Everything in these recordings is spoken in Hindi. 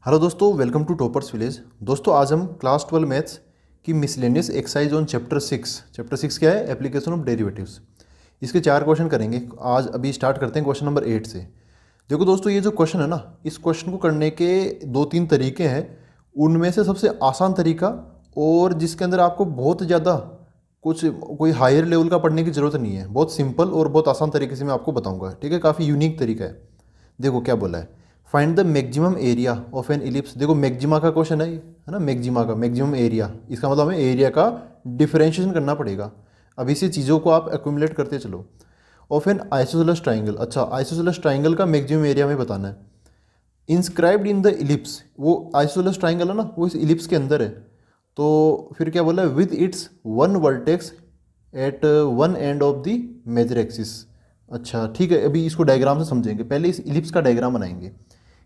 हेलो दोस्तों, वेलकम टू टॉपर्स विलेज। दोस्तों आज हम क्लास 12 मैथ्स की मिसलेनियस एक्सरसाइज ऑन चैप्टर 6 क्या है, एप्लीकेशन ऑफ डेरिवेटिव्स। इसके 4 क्वेश्चन करेंगे आज। अभी स्टार्ट करते हैं क्वेश्चन नंबर 8 से। देखो दोस्तों, ये जो क्वेश्चन है ना, इस क्वेश्चन को करने के 2-3 तरीके हैं। उनमें से सबसे आसान तरीका और जिसके अंदर आपको बहुत ज़्यादा कोई हायर लेवल का पढ़ने की ज़रूरत नहीं है, बहुत सिंपल और बहुत आसान तरीके से मैं आपको बताऊंगा। ठीक है, काफ़ी यूनिक तरीका है। देखो क्या बोला है, find the maximum area of N ellipse. देखो मैक्सिमा का क्वेश्चन है ये, है ना। मैक्सिमा का मैक्सिमम एरिया, इसका मतलब हमें एरिया का डिफरेंशिएशन करना पड़ेगा। अब इसी चीज़ों को आप एक्यूमुलेट करते चलो। ऑफ एन आइसोसेलेस ट्राइंगल, अच्छा आइसोसेलेस ट्राइंगल का मैक्सिमम एरिया हमें बताना है। इंस्क्राइब्ड इन द इलिप्स, वो आइसोसेलेस ट्राइंगल है ना, वो इस इलिप्स के अंदर है। तो फिर क्या बोला है, with its one vertex at one end of the major axis. अच्छा ठीक है, अभी इसको डायग्राम से समझेंगे। पहले इस इलिप्स का डायग्राम बनाएंगे।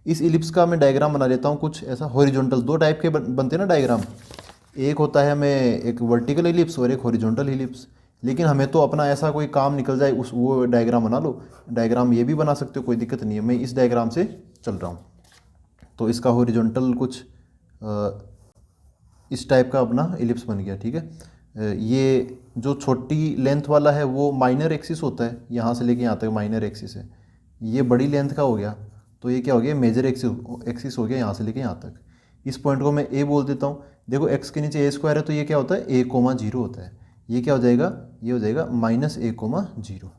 इस इलिप्स का मैं डायग्राम बना लेता हूँ कुछ ऐसा। हॉरिजॉन्टल दो टाइप के बनते हैं ना डायग्राम। एक होता है हमें एक वर्टिकल इलिप्स और एक हॉरिजॉन्टल इलिप्स। लेकिन हमें तो अपना ऐसा कोई काम निकल जाए उस वो डायग्राम बना लो। डायग्राम ये भी बना सकते हो, कोई दिक्कत नहीं है। मैं इस डायग्राम से चल रहा हूँ। तो इसका हॉरिजॉन्टल कुछ इस टाइप का अपना इलिप्स बन गया। ठीक है, ये जो छोटी लेंथ वाला है वो माइनर एक्सिस होता है, यहाँ से लेके यहाँ तक माइनर एक्सिस है। ये बड़ी लेंथ का हो गया, तो ये क्या हो गया, मेजर एक्सिस हो गया, यहाँ से लेके यहाँ तक। इस पॉइंट को मैं ए बोल देता हूँ। देखो एक्स के नीचे ए स्क्वायर है, तो ये क्या होता है, a,0 होता है। ये क्या हो जाएगा, ये हो जाएगा -a,0।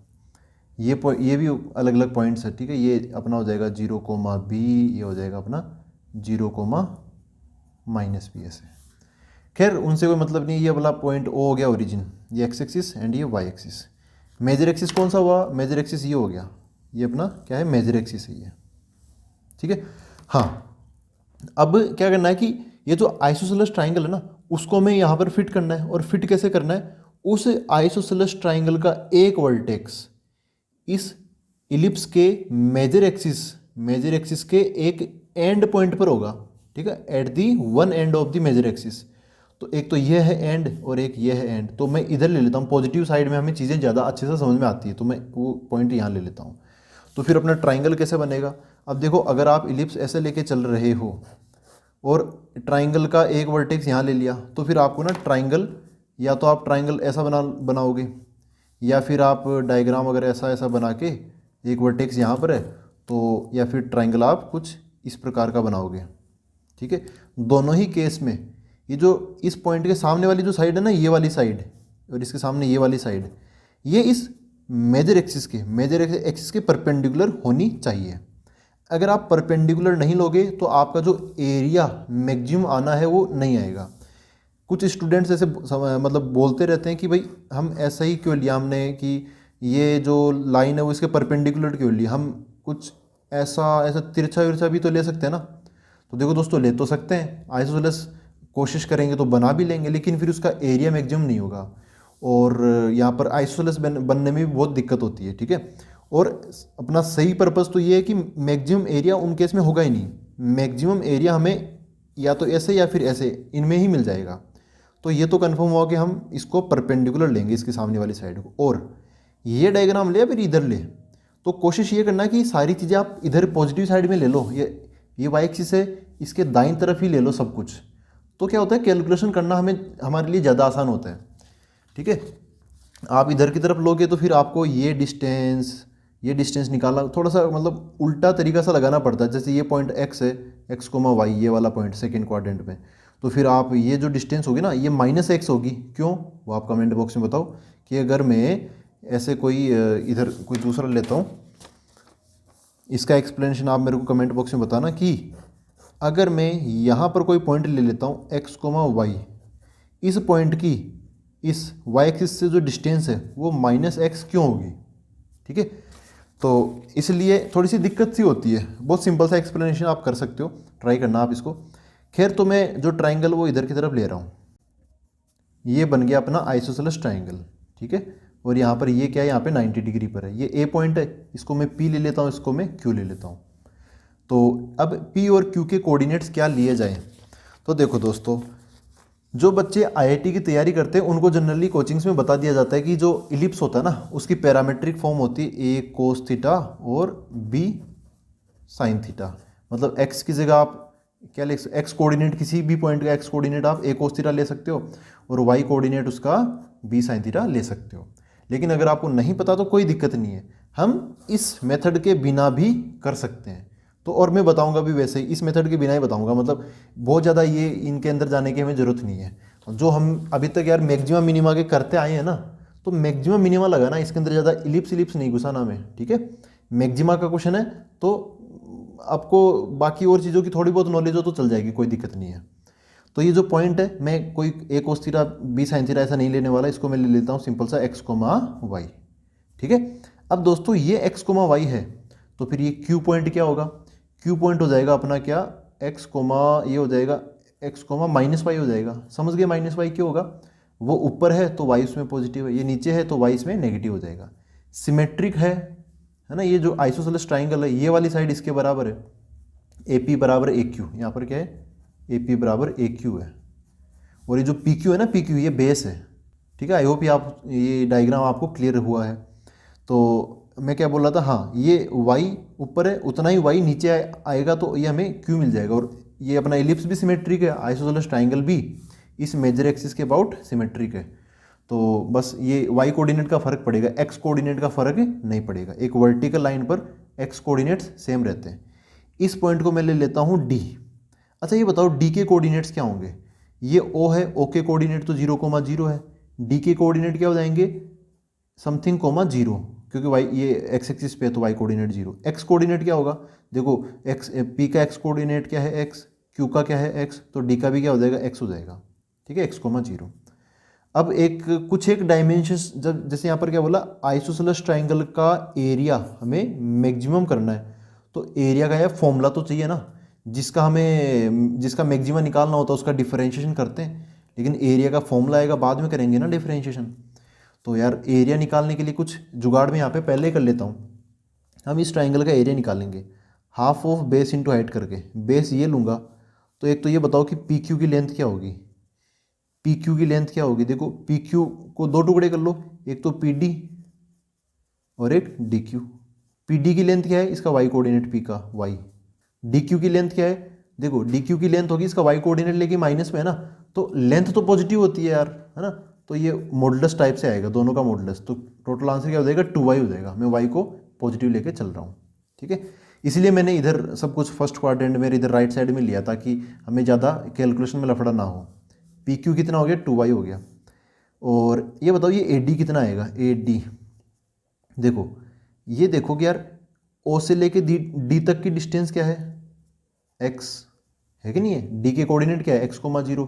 ये भी अलग अलग पॉइंट्स है। ठीक है, ये अपना हो जाएगा 0,b, ये हो जाएगा अपना 0,-b ऐसे। खैर उनसे कोई मतलब नहीं। ये वाला पॉइंट ओ हो गया ओरिजिन, ये एक्स एक्सिस एंड ये वाई एक्सिस। मेजर एक्सिस कौन सा हुआ, मेजर एक्सिस ये हो गया, ये अपना क्या है, मेजर एक्सिस है ये। ठीक है, हाँ। अब क्या करना है कि ये जो आइसोसेलेस ट्राइंगल है ना, उसको हमें यहाँ पर फिट करना है। और फिट कैसे करना है, उस आइसोसेलेस ट्राइंगल का एक वर्टेक्स इस इलिप्स के मेजर एक्सिस के एक एंड पॉइंट पर होगा। ठीक है, at the one end of the major axis. तो एक तो ये है एंड और एक ये है एंड। तो मैं इधर ले लेता हूँ, पॉजिटिव साइड में हमें चीज़ें ज़्यादा अच्छे से समझ में आती है, तो मैं वो पॉइंट यहाँ ले लेता हूँ। तो फिर अपना ट्राइंगल कैसे बनेगा। अब देखो, अगर आप इलिप्स ऐसे लेके चल रहे हो और ट्राइंगल का एक वर्टेक्स यहाँ ले लिया, तो फिर आपको ना ट्राइंगल, या तो आप ट्राइंगल ऐसा बनाओगे, या फिर आप डायग्राम अगर ऐसा ऐसा बना के एक वर्टेक्स यहाँ पर है तो, या फिर ट्राइंगल आप कुछ इस प्रकार का बनाओगे। ठीक है, दोनों ही केस में ये जो इस पॉइंट के सामने वाली जो साइड है ना, ये वाली साइड, और इसके सामने ये वाली साइड, ये इस मेजर एक्सिस के परपेंडिकुलर होनी चाहिए। अगर आप परपेंडिकुलर नहीं लोगे तो आपका जो एरिया मैक्सिमम आना है वो नहीं आएगा। कुछ स्टूडेंट्स ऐसे मतलब बोलते रहते हैं कि भाई हम ऐसा ही क्यों लिया हमने, कि ये जो लाइन है वो इसके परपेंडिकुलर क्यों लिया, हम कुछ ऐसा तिरछा विरछा भी तो ले सकते हैं ना। तो देखो दोस्तों, ले तो सकते हैं, आइसोसेलेस कोशिश करेंगे तो बना भी लेंगे, लेकिन फिर उसका एरिया मैक्सिमम नहीं होगा। और यहाँ पर आइसोसेलेस बनने में भी बहुत दिक्कत होती है। ठीक है, और अपना सही पर्पज़ तो ये है कि मैक्सिमम एरिया उन केस में होगा ही नहीं। मैक्सिमम एरिया हमें या तो ऐसे या फिर ऐसे, इनमें ही मिल जाएगा। तो ये तो कन्फर्म हुआ कि हम इसको परपेंडिकुलर लेंगे, इसकी सामने वाली साइड को। और ये डायग्राम ले या फिर इधर ले, तो कोशिश ये करना कि सारी चीज़ें आप इधर पॉजिटिव साइड में ले लो। ये वाई एक्सिस है, इसके दाईं तरफ ही ले लो सब कुछ। तो क्या होता है, कैलकुलेशन करना हमारे लिए ज़्यादा आसान होता है। ठीक है, आप इधर की तरफ लोगे तो फिर आपको ये डिस्टेंस निकालना थोड़ा सा मतलब उल्टा तरीका सा लगाना पड़ता है। जैसे ये पॉइंट एक्स है, x,y, ये वाला पॉइंट सेकेंड क्वाड्रेंट में, तो फिर आप ये जो डिस्टेंस होगी ना, ये -x होगी। क्यों, वो आप कमेंट बॉक्स में बताओ। कि अगर मैं ऐसे कोई इधर कोई दूसरा लेता हूँ, इसका एक्सप्लेनेशन आप मेरे को कमेंट बॉक्स में बताना कि अगर मैं यहाँ पर कोई पॉइंट ले लेता हूँ x,y, इस पॉइंट की इस y एक्सिस से जो डिस्टेंस है वो -x क्यों होगी। ठीक है, तो इसलिए थोड़ी सी दिक्कत सी होती है। बहुत सिंपल सा एक्सप्लेनेशन आप कर सकते हो, ट्राई करना आप इसको। खैर, तो मैं जो ट्राइंगल वो इधर की तरफ ले रहा हूँ, ये बन गया अपना आइसोसेलेस ट्राइंगल। ठीक है, और यहाँ पर ये क्या है, यहाँ पे 90 डिग्री पर है। ये ए पॉइंट है, इसको मैं पी ले लेता हूँ, इसको मैं क्यू ले लेता हूँ। तो अब पी और क्यू के कोऑर्डिनेट्स क्या लिए जाएं। तो देखो दोस्तों, जो बच्चे आईआईटी की तैयारी करते हैं उनको जनरली कोचिंग्स में बता दिया जाता है कि जो इलिप्स होता है ना, उसकी पैरामेट्रिक फॉर्म होती है ए कोस थीटा और बी साइन थीटा। मतलब एक्स की जगह आप क्या ले एक्स कोऑर्डिनेट किसी भी पॉइंट का एक्स कोऑर्डिनेट आप ए कोस थीटा ले सकते हो और वाई कोऑर्डिनेट उसका बी साइन थीटा ले सकते हो। लेकिन अगर आपको नहीं पता तो कोई दिक्कत नहीं है, हम इस मेथड के बिना भी कर सकते हैं। तो और मैं बताऊंगा भी वैसे ही, इस मेथड के बिना ही बताऊंगा, मतलब बहुत ज़्यादा ये इनके अंदर जाने की हमें ज़रूरत नहीं है। जो हम अभी तक यार मैक्सिमम मिनिमा के करते आए हैं ना, तो मैक्सिमम मिनिमा लगाना, इसके अंदर ज़्यादा इलिप्स नहीं घुसाना हमें, ठीक है। मैक्सिमा का क्वेश्चन है तो आपको बाकी और चीज़ों की थोड़ी बहुत नॉलेज हो तो चल जाएगी, कोई दिक्कत नहीं है। तो ये जो पॉइंट है, मैं कोई a cos theta b sine theta ऐसा नहीं लेने वाला, इसको मैं ले लेता हूँ सिंपल सा एक्स कोमा वाई, ठीक है। अब दोस्तों ये एक्स कोमा वाई है, तो फिर ये क्यू पॉइंट क्या होगा, क्यू पॉइंट हो जाएगा अपना क्या, एक्स कोमा ये हो जाएगा एक्स कोमा माइनस वाई हो जाएगा। समझ गए, माइनस वाई क्यों होगा, वो ऊपर है तो वाई उसमें पॉजिटिव है, ये नीचे है तो वाई इसमें नेगेटिव हो जाएगा। सिमेट्रिक है ना, ये जो आइसोसेलेस ट्राइंगल है ये वाली साइड इसके बराबर है, ए पी बराबर ए क्यू, यहाँ पर क्या है ए पी बराबर ए क्यू है। और ये जो पी क्यू है ना, पी क्यू ये बेस है, ठीक है। आई होप आप ये डायग्राम आपको क्लियर हुआ है। तो मैं क्या बोल रहा था, हाँ ये वाई ऊपर है उतना ही वाई नीचे आएगा तो ये हमें क्यू मिल जाएगा। और ये अपना इलिप्स भी सिमेट्रिक है, आइसोसेलेस ट्राइंगल भी इस मेजर एक्सिस के अबाउट सिमेट्रिक है। तो बस ये वाई कोऑर्डिनेट का फर्क पड़ेगा, एक्स कोऑर्डिनेट का फर्क नहीं पड़ेगा। एक वर्टिकल लाइन पर एक्स कोऑर्डिनेट्स सेम रहते हैं। इस पॉइंट को मैं ले लेता हूँ डी। अच्छा ये बताओ डी के कोऑर्डिनेट्स क्या होंगे, ये ओ है, ओ के कोऑर्डिनेट तो 0,0 है, डी के कोऑर्डिनेट क्या हो जाएंगे समथिंग कोमा 0, क्योंकि वाई ये एक्स एक्सिस पे है तो वाई कोऑर्डिनेट 0। एक्स कोऑर्डिनेट क्या होगा, देखो एक्स पी का एक्स कोऑर्डिनेट क्या है एक्स, क्यू का क्या है एक्स, तो डी का भी क्या हो जाएगा एक्स हो जाएगा, ठीक है, x,0। अब एक डायमेंशंस, जब जैसे यहाँ पर क्या बोला आइसोसेलेस ट्राइंगल का एरिया हमें मैक्सिमम करना है, तो एरिया का यार फॉर्मूला तो चाहिए ना, जिसका मैक्सिमम निकालना होता है उसका डिफरेंशिएशन करते हैं, लेकिन एरिया का फॉर्मूला आएगा बाद में करेंगे ना डिफरेंशिएशन। तो यार एरिया निकालने के लिए कुछ जुगाड़ में यहाँ पे पहले कर लेता हूँ। हम इस ट्राइंगल का एरिया निकालेंगे half of base into height करके, बेस ये लूँगा। तो एक तो ये बताओ कि पी क्यू की लेंथ क्या होगी, पी क्यू की लेंथ क्या होगी, देखो पी क्यू को दो टुकड़े कर लो, एक तो पी डी और एक डी क्यू। पी डी की लेंथ क्या है, इसका वाई कोऑर्डिनेट पी का वाई, डी क्यू की लेंथ क्या है, देखो डी क्यू की लेंथ होगी इसका वाई कोऑर्डिनेट लेके माइनस में है ना, तो लेंथ तो पॉजिटिव होती है यार, है ना। तो ये मॉडुलस टाइप से आएगा दोनों का मॉडुलस, तो टोटल आंसर क्या हो जाएगा 2y हो जाएगा। मैं y को पॉजिटिव लेके चल रहा हूँ, ठीक है। इसलिए मैंने इधर सब कुछ फर्स्ट क्वाड्रेंट में इधर राइट साइड में लिया ताकि हमें ज़्यादा कैलकुलेशन में लफड़ा ना हो। पी क्यू कितना हो गया 2y हो गया। और ये बताओ ये ए डी कितना आएगा, ए डी देखो ये देखो कि यार ओ से लेके डी तक की डिस्टेंस क्या है x है कि नहीं है, डी के कोऑर्डिनेट क्या है x,0,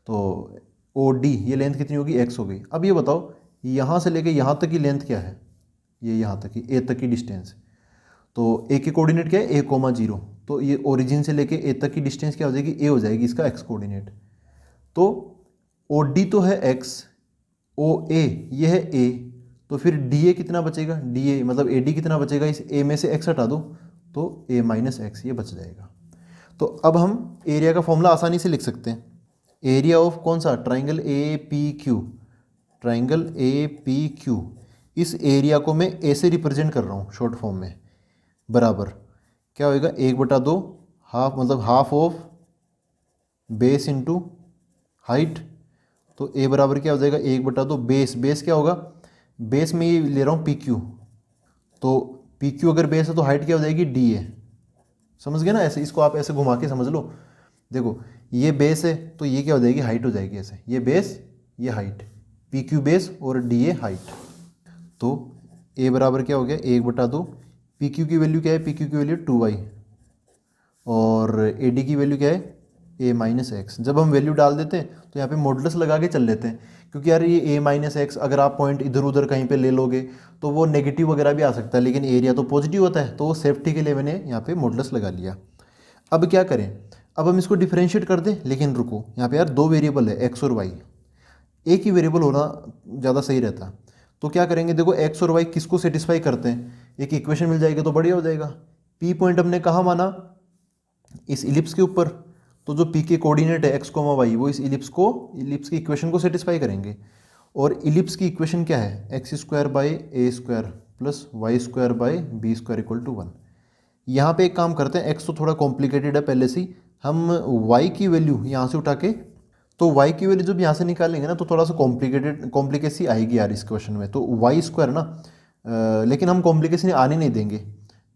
तो ओ डी ये लेंथ कितनी होगी x हो गई। अब ये बताओ यहाँ से लेके यहाँ तक की लेंथ क्या है, ये यहाँ तक की ए तक की डिस्टेंस, तो ए के कोऑर्डिनेट क्या है a,0, तो ये ओरिजिन से लेके ए तक की डिस्टेंस क्या हो जाएगी ए हो जाएगी इसका x कोऑर्डिनेट। तो ओ डी तो है x, ओ ए ये है a, तो फिर डी ए कितना बचेगा, डी ए मतलब ए डी कितना बचेगा, इस ए में से x हटा दो तो a माइनस एक्स ये बच जाएगा। तो अब हम एरिया का फॉर्मूला आसानी से लिख सकते हैं, एरिया ऑफ कौन सा triangle A P Q, triangle A P Q, इस एरिया को मैं ए से रिप्रेजेंट कर रहा हूँ शॉर्ट फॉर्म में, बराबर क्या होएगा 1/2 हाफ, मतलब half of base into height, तो ए बराबर क्या हो जाएगा 1/2 बेस, बेस क्या होगा, बेस में ये ले रहा हूँ पी क्यू, तो पी क्यू अगर बेस है तो हाइट क्या हो जाएगी डी ए, समझ गए ना। ऐसे इसको आप ऐसे घुमा के समझ लो, देखो ये बेस है तो ये क्या हो जाएगी हाइट हो जाएगी ऐसे, ये बेस ये हाइट, पी क्यू बेस और डी ए हाइट। तो ए बराबर क्या हो गया 1/2, पी क्यू की वैल्यू क्या है, पी क्यू की वैल्यू 2y और ए डी की वैल्यू क्या है a माइनस एक्स। जब हम वैल्यू डाल देते हैं तो यहाँ पे मॉडुलस लगा के चल लेते हैं, क्योंकि यार ये a माइनस एक्स अगर आप पॉइंट इधर उधर कहीं पे ले लोगे तो वो नेगेटिव वगैरह भी आ सकता है, लेकिन एरिया तो पॉजिटिव होता है, तो वो सेफ्टी के लिए मैंने यहाँ पे मॉडुलस लगा लिया। अब क्या करें, अब हम इसको डिफरेंशिएट कर दें, लेकिन रुको यहाँ पे यार दो वेरिएबल है x और y, एक ही वेरिएबल होना ज़्यादा सही रहता है। तो क्या करेंगे, देखो x और y किसको सेटिस्फाई करते हैं, एक इक्वेशन मिल जाएगी तो बढ़िया हो जाएगा। p पॉइंट हमने कहाँ माना, इस इलिप्स के ऊपर, तो जो p के कोऑर्डिनेट है x, y वो इस इलिप्स की इक्वेशन को सेटिस्फाई करेंगे। और इलिप्स की इक्वेशन क्या है x² by a square plus y² by b square equal to 1। यहाँ पे एक काम करते हैं, x तो थोड़ा कॉम्प्लिकेटेड है पहले से ही, हम y की वैल्यू यहाँ से उठा के, तो y की वैल्यू जब यहाँ से निकालेंगे ना तो थोड़ा सा कॉम्प्लिकेसी आएगी यार इस क्वेश्चन में। तो वाई स्क्वायर ना लेकिन हम कॉम्प्लिकेशन आने नहीं देंगे।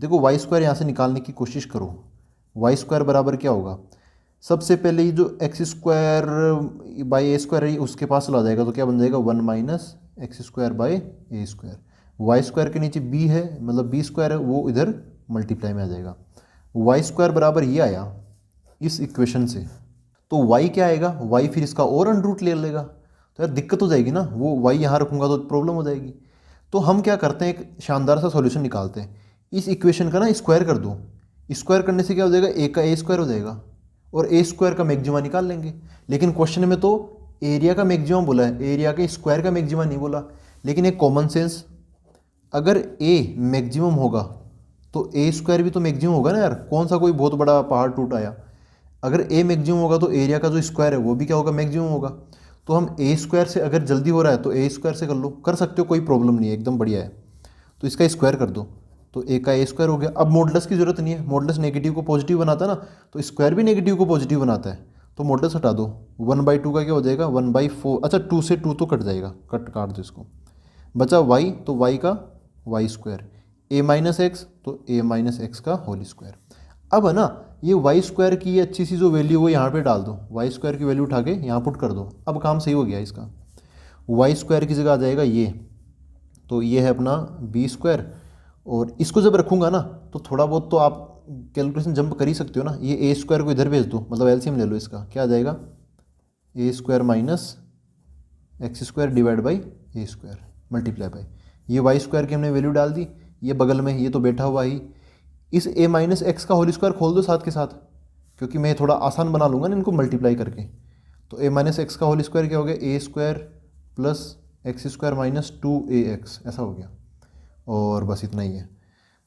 देखो वाई स्क्वायर यहाँ से निकालने की कोशिश करो। वाई स्क्वायर बराबर क्या होगा, सबसे पहले ये जो x square by a square है उसके पास चला जाएगा, तो क्या बन जाएगा 1 minus x square by a square. Y square के नीचे बी है, मतलब बी स्क्वायर है, वो इधर मल्टीप्लाई में आ जाएगा। वाई स्क्वायर बराबर ये आया इस इक्वेशन से, तो y क्या आएगा, y फिर इसका और अंडर रूट ले लेगा, तो यार दिक्कत हो जाएगी ना, वो y यहाँ रखूँगा तो प्रॉब्लम हो जाएगी। तो हम क्या करते हैं, एक शानदार सा सॉल्यूशन निकालते हैं। इस इक्वेशन का ना स्क्वायर कर दो, स्क्वायर करने से क्या हो जाएगा, a का a स्क्वायर हो जाएगा और a स्क्वायर का मैक्सिमा निकाल लेंगे। लेकिन क्वेश्चन में तो एरिया का मैक्सिमा बोला है, एरिया के स्क्वायर का मैक्सिमा नहीं बोला। लेकिन एक कॉमन सेंस, अगर a मैक्सिमम होगा तो a स्क्वायर भी तो मैक्सिमम होगा ना यार, कौन सा कोई बहुत बड़ा पहाड़ टूट आया। अगर a मैक्सिमम होगा तो एरिया का जो स्क्वायर है वो भी क्या होगा, मैक्सिमम होगा। तो हम a स्क्वायर से अगर जल्दी हो रहा है तो a स्क्वायर से कर लो, कर सकते हो, कोई प्रॉब्लम नहीं है, एकदम बढ़िया है। तो इसका स्क्वायर कर दो, तो a का a स्क्वायर हो गया। अब मॉडुलस की जरूरत नहीं है, मॉडुलस नेगेटिव को पॉजिटिव बनाता है ना, तो स्क्वायर भी नेगेटिव को पॉजिटिव बनाता है, तो मॉडुलस हटा दो। 1/2 का क्या हो जाएगा 1/4, अच्छा 2 से 2 तो कट जाएगा, काट दो इसको, बचा y, तो y का y square, a minus x तो a माइनस एक्स का होल स्क्वायर। अब है ना ये वाई स्क्वायर की अच्छी सी जो वैल्यू वो यहाँ पे डाल दो, वाई स्क्वायर की वैल्यू उठा के यहाँ पुट कर दो। अब काम सही हो गया इसका, वाई स्क्वायर की जगह आ जाएगा ये, तो ये है अपना बी स्क्वायर। और इसको जब रखूँगा ना तो थोड़ा बहुत तो आप कैलकुलेशन जंप कर ही सकते हो ना। ये ए स्क्वायर को इधर भेज दो, मतलब एलसीएम ले लो इसका, क्या आ जाएगा a square minus x square divide by a square multiply by, ये वाई स्क्वायर की हमने वैल्यू डाल दी, ये बगल में ये तो बैठा हुआ ही। इस a माइनस एक्स का होल स्क्वायर खोल दो साथ के साथ, क्योंकि मैं थोड़ा आसान बना लूँगा ना इनको मल्टीप्लाई करके। तो a माइनस एक्स का होल स्क्वायर क्या हो गया, a square plus x square minus 2ax, ऐसा हो गया। और बस इतना ही है।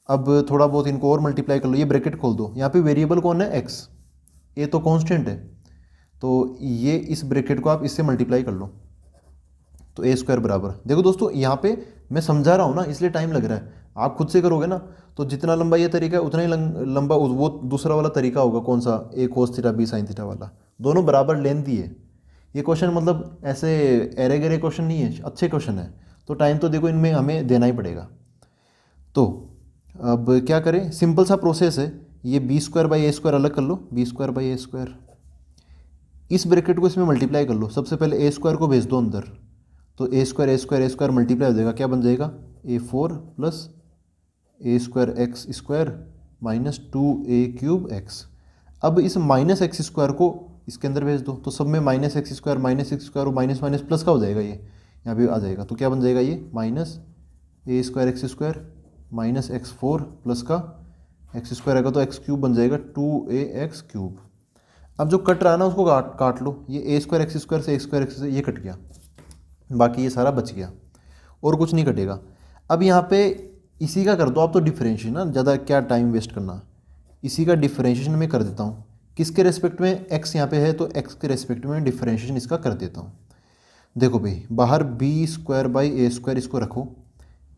अब थोड़ा बहुत इनको और मल्टीप्लाई कर लो, ये ब्रैकेट खोल दो, यहाँ पे वेरिएबल कौन है x, a तो कांस्टेंट है, तो ये इस ब्रैकेट को आप इससे मल्टीप्लाई कर लो, तो ए स्क्वायर बराबर, देखो दोस्तों यहाँ पे मैं समझा रहा हूँ ना इसलिए टाइम लग रहा है, आप खुद से करोगे ना तो जितना लंबा ये तरीका है उतना ही लंबा वो दूसरा वाला तरीका होगा। कौन सा, a cos theta b sine theta वाला, दोनों बराबर लेंथी है। ये क्वेश्चन मतलब ऐसे एरे गेरे क्वेश्चन नहीं है, अच्छे क्वेश्चन है, तो टाइम तो देखो इनमें हमें देना ही पड़ेगा। तो अब क्या करें, सिंपल सा प्रोसेस है, ये b square by a square अलग कर लो, b square by a square, इस ब्रैकेट को इसमें मल्टीप्लाई कर लो। सबसे पहले ए स्क्वायर को भेज दो अंदर, तो ए स्क्वायर मल्टीप्लाई हो जाएगा, क्या बन जाएगा a4 plus a square x square minus 2a³ x. अब इस माइनस एक्स स्क्वायर को इसके अंदर भेज दो, तो सब में minus x square minus minus plus का हो जाएगा, ये यहाँ पे आ जाएगा, तो क्या बन जाएगा ये minus a square x square minus x4 plus का एक्स स्क्वायर आएगा तो x³ बन जाएगा 2ax³। अब जो कट रहा है ना उसको काट लो, ये ए स्क्वायर एक्स स्क्वायर से एक्स से ये कट गया, बाकी ये सारा बच गया और कुछ नहीं कटेगा। अब यहाँ पे इसी का कर दो आप, तो डिफरेंशिएशन ना, ज़्यादा क्या टाइम वेस्ट करना, इसी का डिफरेंशिएशन में कर देता हूँ। किसके रेस्पेक्ट में, x यहाँ पे है तो x के रेस्पेक्ट में डिफरेंशिएशन इसका कर देता हूँ। देखो भाई बाहर b square by a square इसको रखो,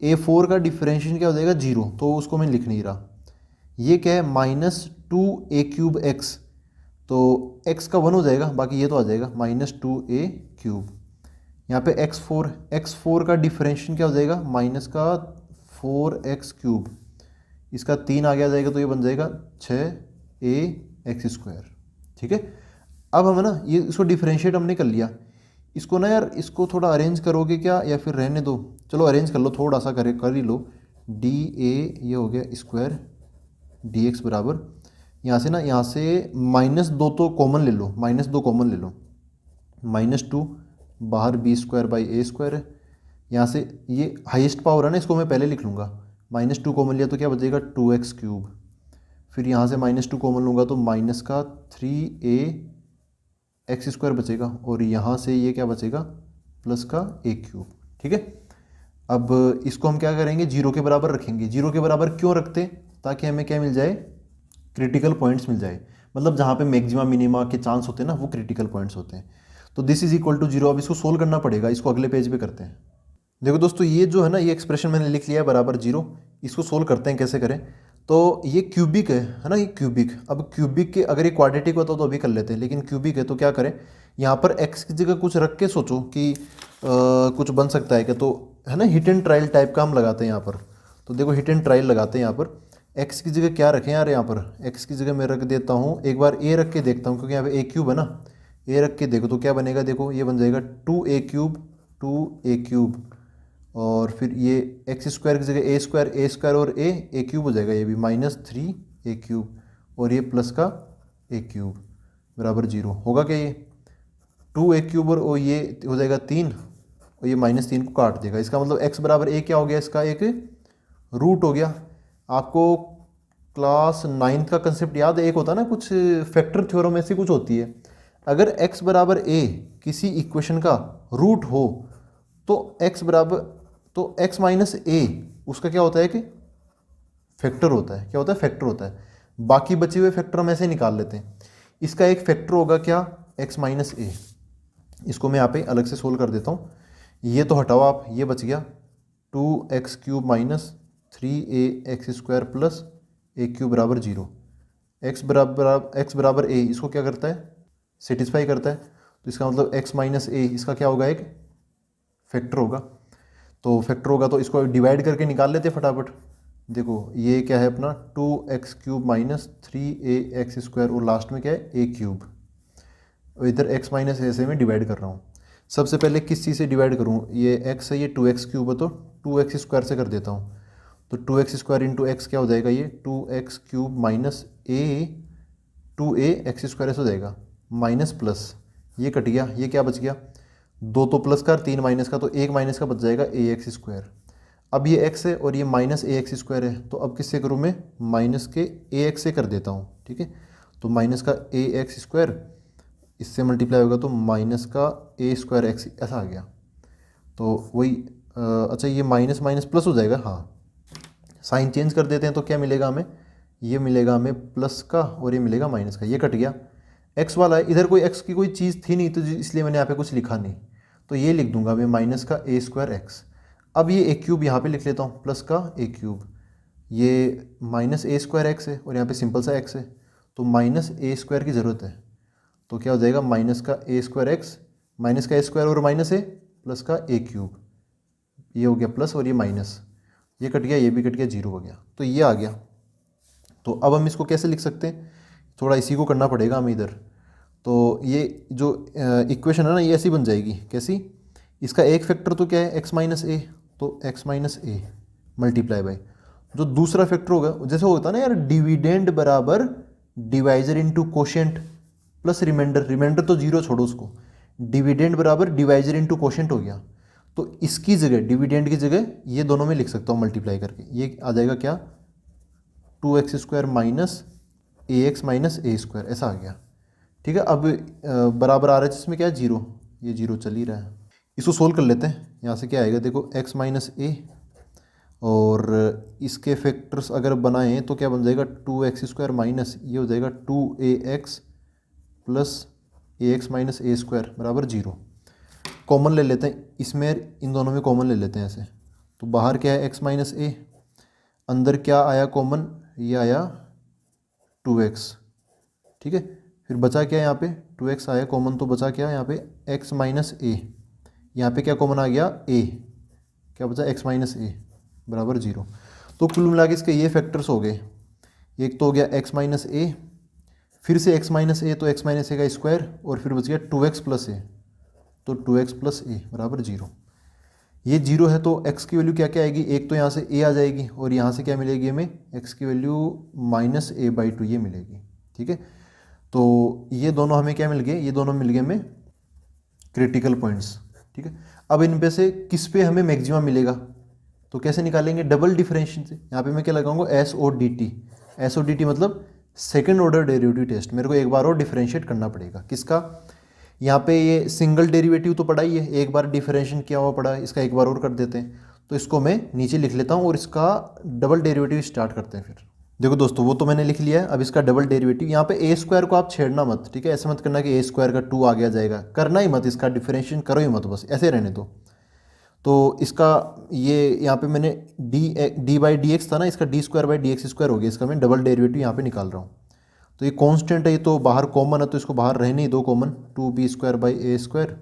a4 का डिफरेंशिएशन क्या हो जाएगा 0, तो उसको मैं लिख नहीं रहा। ये क्या है माइनस 2a³ x, तो x का 1 हो जाएगा, बाकी ये तो आ जाएगा माइनस 2a³। यहाँ पे x4 का डिफरेंशिएशन क्या हो जाएगा माइनस का 4x³, इसका 3 आ गया जाएगा, तो ये बन जाएगा 6ax²। ठीक है, अब हम ना ये इसको डिफरेंशिएट हमने कर लिया, इसको ना यार इसको थोड़ा अरेंज करोगे क्या, या फिर रहने दो, चलो अरेंज कर लो, थोड़ा सा कर ही लो। डी ए ये हो गया स्क्वायर डी एक्स बराबर, यहाँ से ना यहाँ से -2 तो कॉमन ले लो, -2 कॉमन ले लो, -2 बाहर b square by a square है, यहाँ से ये हाईएस्ट पावर है ना, इसको मैं पहले लिख लूँगा, -2 कॉमन लिया तो क्या बचेगा 2x³, फिर यहाँ से -2 कॉमन लूँगा तो माइनस का 3ax² बचेगा, और यहाँ से ये क्या बचेगा प्लस का a³। ठीक है, अब इसको हम क्या करेंगे 0 के बराबर रखेंगे। 0 के बराबर क्यों रखते हैं, ताकि हमें क्या मिल जाए, क्रिटिकल पॉइंट्स मिल जाए, मतलब जहाँ पे मैक्सिमा मिनिमा के चांस होते हैं ना वो क्रिटिकल पॉइंट्स होते हैं। तो दिस इज इक्वल टू 0, अब इसको सोल्व करना पड़ेगा, इसको अगले पेज पे करते हैं। देखो दोस्तों ये जो है ना ये एक्सप्रेशन मैंने लिख लिया है बराबर 0, इसको सोल्व करते हैं, कैसे करें। तो ये क्यूबिक है ना, ये क्यूबिक। अब क्यूबिक के अगर ये क्वाड्रेटिक होता तो अभी कर लेते हैं, लेकिन क्यूबिक है तो क्या करें, यहाँ पर x की जगह कुछ रख के सोचो कि कुछ बन सकता है क्या, तो है ना हिट एंड ट्रायल टाइप का हम लगाते हैं यहाँ पर। तो देखो हिट एंड ट्रायल लगाते हैं यहाँ पर। x की जगह क्या रखें यार, यहाँ पर x की जगह मैं रख देता हूँ एक बार a रख के देखता हूँ, क्योंकि यहाँ पे a क्यूब है ना, a रख के देखो तो क्या बनेगा, देखो ये बन जाएगा 2a क्यूब, और फिर ये एक्स स्क्वायर की जगह ए स्क्वायर और ए क्यूब हो जाएगा, ये भी -3a क्यूब, और ये प्लस का a क्यूब बराबर 0 होगा क्या, ये 2a क्यूब और ये हो जाएगा 3, और ये -3 को काट देगा। इसका मतलब x बराबर a क्या हो गया, इसका एक रूट हो गया। आपको क्लास 9th का कंसेप्ट याद है, एक होता है ना कुछ फैक्टर थ्योरम ऐसी कुछ होती है, अगर x बराबर a किसी इक्वेशन का रूट हो तो x माइनस a उसका क्या होता है कि फैक्टर होता है। क्या होता है, फैक्टर होता है। बाकी बचे हुए फैक्टर हम ऐसे निकाल लेते हैं। इसका एक फैक्टर होगा क्या, x माइनस a। इसको मैं यहाँ पे अलग से सोल्व कर देता हूँ। ये तो हटाओ आप, ये बच गया 2x cube minus 3a x² plus a cube बराबर 0। x बराबर a इसको क्या करता है, सेटिस्फाई करता है। तो इसका मतलब x माइनस a इसका क्या होगा, एक फैक्टर होगा। तो फैक्टर होगा तो इसको डिवाइड करके निकाल लेते फटाफट। देखो ये क्या है अपना 2x cube minus 3a x², और लास्ट में क्या है a क्यूब, और इधर x माइनस a से मैं डिवाइड कर रहा हूँ। सबसे पहले किस चीज़ से डिवाइड करूँ, ये x है, ये 2x क्यूब है तो 2x² से कर देता हूँ। तो 2x² इंटू x क्या हो जाएगा, ये 2x cube minus a 2a x² ऐसा हो जाएगा, माइनस प्लस ये कट गया, ये क्या बच गया, 2 तो प्लस का 3 माइनस का, तो 1 माइनस का बच जाएगा ax²। अब ये x है और ये माइनस ax² है, तो अब किससे करूँ मैं, माइनस के ax से कर देता हूँ। ठीक है, तो माइनस का ax² इससे मल्टीप्लाई होगा तो माइनस का a² x ऐसा आ गया। तो वही अच्छा ये माइनस माइनस प्लस हो जाएगा, हाँ साइन चेंज कर देते हैं तो क्या मिलेगा हमें, ये मिलेगा हमें प्लस का और ये मिलेगा माइनस का, ये कट गया। x वाला है, इधर कोई x की कोई चीज़ थी नहीं तो इसलिए मैंने यहाँ पे कुछ लिखा नहीं, तो ये लिख दूंगा मैं माइनस का a² x। अब ये a क्यूब यहाँ पे लिख लेता हूँ, प्लस का a क्यूब, ये माइनस a² x है और यहाँ पे सिंपल सा x है, तो माइनस a² की ज़रूरत है। तो क्या हो जाएगा, माइनस का a² x, माइनस का a² और माइनस है प्लस का a क्यूब, ये हो गया प्लस और ये माइनस, ये कट गया, ये भी कट गया, 0 हो गया, तो ये आ गया। तो अब हम इसको कैसे लिख सकते हैं, थोड़ा इसी को करना पड़ेगा हमें इधर। तो ये जो इक्वेशन है ना ये ऐसी बन जाएगी, कैसी, इसका एक फैक्टर तो क्या है x माइनस a, तो x minus a multiply by जो दूसरा फैक्टर होगा, जैसे होता है ना यार डिविडेंड बराबर divisor into quotient plus remainder, remainder तो 0 छोड़ो उसको, डिविडेंड बराबर डिवाइजर इनटू कोशेंट हो गया। तो इसकी जगह डिविडेंड की जगह ये दोनों में लिख सकता हूँ मल्टीप्लाई करके, ये आ जाएगा क्या 2x² minus ax minus a² ऐसा आ गया। ठीक है, अब बराबर आ रहा है जिसमें क्या है 0, ये 0 चल ही रहा है। इसको सोल्व कर लेते हैं, यहाँ से क्या आएगा देखो x माइनस a, और इसके फैक्टर्स अगर बनाएं तो क्या बन जाएगा 2x² माइनस ये हो जाएगा 2ax plus ax minus a² बराबर 0। कॉमन ले लेते हैं इसमें, इन दोनों में कॉमन ले लेते हैं ऐसे, तो बाहर क्या है x माइनस a, अंदर क्या आया कॉमन, ये आया 2x। ठीक है, फिर बचा क्या यहाँ पे 2x आया कॉमन, तो बचा क्या यहाँ पे x माइनस a, यहाँ पे क्या कॉमन आ गया a, क्या बचा x माइनस a बराबर 0। तो कुल मिला के इसके ये फैक्टर्स हो गए, एक तो हो गया x माइनस a, फिर से x माइनस a तो x माइनस a का स्क्वायर, और फिर बच गया 2x प्लस a, तो 2x प्लस a बराबर 0। ये 0 है तो x की वैल्यू क्या क्या आएगी, एक तो यहाँ से a आ जाएगी और यहाँ से क्या मिलेगी हमें, x की वैल्यू माइनस a/2 ये मिलेगी। ठीक है, तो ये दोनों हमें क्या मिल गए, ये दोनों मिल गए हमें क्रिटिकल पॉइंट्स। ठीक है, अब इन पे से किस पे हमें मैक्सिमम मिलेगा, तो कैसे निकालेंगे, डबल डिफरेंशिएशन से। यहाँ पे मैं क्या लगाऊंगा SODT, SODT मतलब सेकेंड ऑर्डर डेरिवेटिव टेस्ट। मेरे को एक बार और डिफरेंशिएट करना पड़ेगा, किसका, यहाँ पे ये सिंगल डेरिवेटिव तो पढ़ा ही है, एक बार डिफरेंशिएशन किया हुआ पड़ा है, इसका एक बार और कर देते हैं। तो इसको मैं नीचे लिख लेता हूँ और इसका डबल डेरिवेटिव स्टार्ट करते हैं। फिर देखो दोस्तों वो तो मैंने लिख लिया है, अब इसका डबल डेरिवेटिव, यहाँ पे a² को आप छेड़ना मत, ठीक है, ऐसा मत करना कि a² का 2 आ गया जाएगा, करना ही मत, इसका डिफरेंशिएशन करो ही मत, बस ऐसे रहने दो। तो इसका ये यहाँ पे मैंने डी बाई डी एक्स था ना, इसका D square by D x square हो गया, इसका मैं डबल डेरिवेटिव यहाँ पे निकाल रहा हूँ। तो ये कांस्टेंट है, ये तो बाहर कॉमन है तो इसको बाहर रहने ही दो common, 2b² by a square.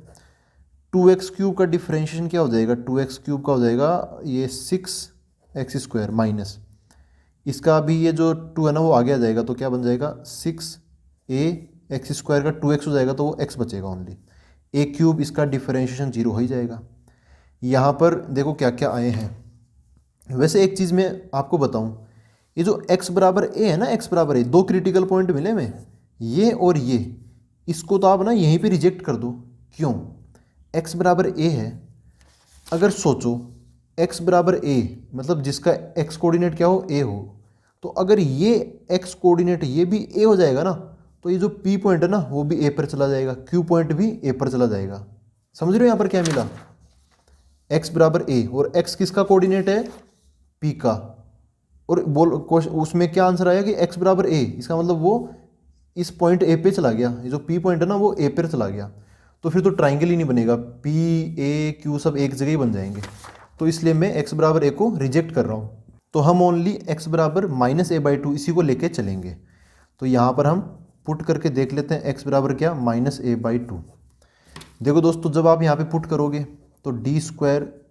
2x³ का डिफ्रेंशिएशन क्या हो जाएगा, 2x³ का हो जाएगा ये 6x² माइनस इसका अभी ये जो 2 है ना वो आगे आ जाएगा, तो क्या बन जाएगा 6ax² का 2x हो जाएगा, तो वो x बचेगा ओनली। a³ इसका डिफ्रेंशिएशन 0 हो ही जाएगा। यहाँ पर देखो क्या क्या आए हैं। वैसे एक चीज़ मैं आपको बताऊँ, ये जो x बराबर a है ना, x बराबर a, दो क्रिटिकल पॉइंट मिले में, ये और ये, इसको तो आप ना यहीं पे रिजेक्ट कर दो। क्यों, x बराबर a है, अगर सोचो x बराबर a मतलब जिसका x कोऑर्डिनेट क्या हो, a हो, तो अगर ये x कोऑर्डिनेट ये भी a हो जाएगा ना, तो ये जो p पॉइंट है ना वो भी a पर चला जाएगा, q पॉइंट भी a पर चला जाएगा। समझ रहे हो यहाँ पर क्या मिला, x बराबर a और x किसका कोऑर्डिनेट है, p का, और बोल उसमें क्या आंसर आया कि x बराबर a, इसका मतलब वो इस पॉइंट a पे चला गया, ये जो p पॉइंट है ना वो a पर चला गया, तो फिर तो ट्राइंगल ही नहीं बनेगा, p a q सब एक जगह ही बन जाएंगे। तो इसलिए मैं x बराबर a को रिजेक्ट कर रहा हूँ, तो हम ओनली x बराबर -a/2 इसी को लेके चलेंगे। तो यहाँ पर हम पुट करके देख लेते हैं x बराबर क्या, -a/2। देखो दोस्तों, जब आप यहाँ पे पुट करोगे तो d²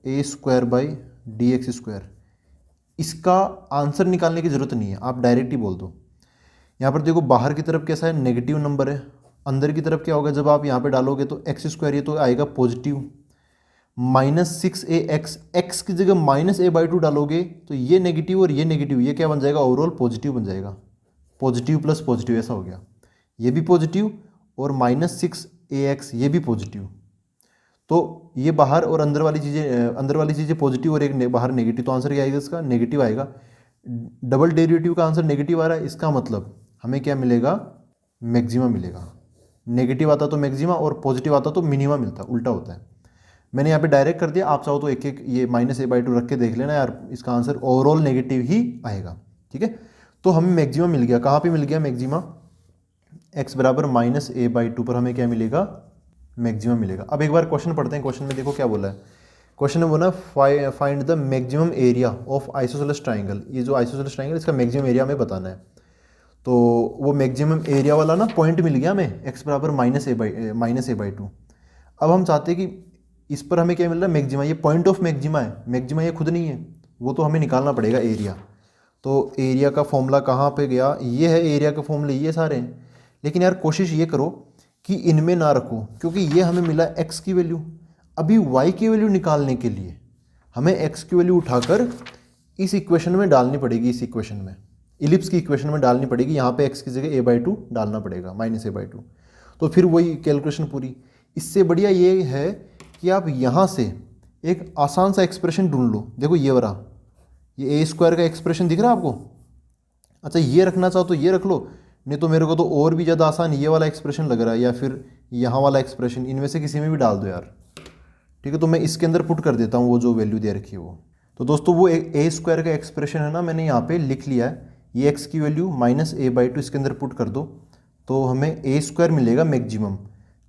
a² dx², इसका आंसर निकालने की ज़रूरत नहीं है, आप डायरेक्ट ही बोल दो। यहाँ पर देखो बाहर की तरफ कैसा है, नेगेटिव नंबर है, अंदर की तरफ क्या होगा, जब आप यहाँ पे डालोगे तो x² ये तो आएगा पॉजिटिव, -6ax, x की जगह -a/2 डालोगे तो ये नेगेटिव और ये नेगेटिव, ये क्या बन जाएगा, ओवरऑल पॉजिटिव बन जाएगा, पॉजिटिव प्लस पॉजिटिव ऐसा हो गया, ये भी पॉजिटिव और -6ax ये भी पॉजिटिव। तो ये बाहर और अंदर वाली चीज़ें पॉजिटिव और एक बाहर नेगेटिव, तो आंसर क्या आएगा इसका, नेगेटिव आएगा। डबल डेरिवेटिव का आंसर नेगेटिव आ रहा है, इसका मतलब हमें क्या मिलेगा, मैक्सिमा मिलेगा। नेगेटिव आता तो मैक्सिमा और पॉजिटिव आता तो मिनिमा मिलता, उल्टा होता है। मैंने यहाँ पे डायरेक्ट कर दिया, आप चाहो तो एक एक ये -a/2 रख के देख लेना यार, इसका आंसर ओवरऑल नेगेटिव ही आएगा। ठीक है, तो हमें मैक्सिमा मिल गया, कहाँ पे मिल गया मैक्सिमा, x बराबर -a/2 पर हमें क्या मिलेगा, मैक्सिमम मिलेगा। अब एक बार क्वेश्चन पढ़ते हैं, क्वेश्चन में देखो क्या बोला है। क्वेश्चन में बोला find the maximum area of isosceles triangle, ये जो आइसोसेलेस ट्राइंगल इसका मैक्सिमम एरिया हमें बताना है। तो वो मैक्सिमम एरिया वाला ना पॉइंट मिल गया हमें, x बराबर -a/2। अब हम चाहते हैं कि इस पर हमें क्या मिल रहा है, मैक्सिमा, ये पॉइंट ऑफ मैक्सिमा है, मैक्सिमा ये खुद नहीं है, वो तो हमें निकालना पड़ेगा एरिया। तो एरिया का फॉर्मूला कहाँ पे गया, ये है एरिया का फॉर्मूला, ये सारे हैं। लेकिन यार कोशिश ये करो कि इनमें ना रखो, क्योंकि ये हमें मिला x की वैल्यू, अभी y की वैल्यू निकालने के लिए हमें x की वैल्यू उठाकर इस इक्वेशन में डालनी पड़ेगी, इस इक्वेशन में, इलिप्स की इक्वेशन में डालनी पड़ेगी। यहाँ पे x की जगह a/2 डालना पड़ेगा, -a/2, तो फिर वही कैलकुलेशन पूरी। इससे बढ़िया ये है कि आप यहाँ से एक आसान सा एक्सप्रेशन ढूंढ लो। देखो ये वाला, ये a² का एक्सप्रेशन दिख रहा है आपको, अच्छा ये रखना चाहो तो ये रख लो, नहीं तो मेरे को तो और भी ज़्यादा आसान ये वाला एक्सप्रेशन लग रहा है, या फिर यहाँ वाला एक्सप्रेशन, इनमें से किसी में भी डाल दो यार। ठीक है, तो मैं इसके अंदर पुट कर देता हूँ वो जो वैल्यू दे रखी है वो। तो दोस्तों वो a² का एक्सप्रेशन है ना, मैंने यहाँ पे लिख लिया है, ये x की वैल्यू -a/2 इसके अंदर पुट कर दो, तो हमें a² मिलेगा मैक्सिमम।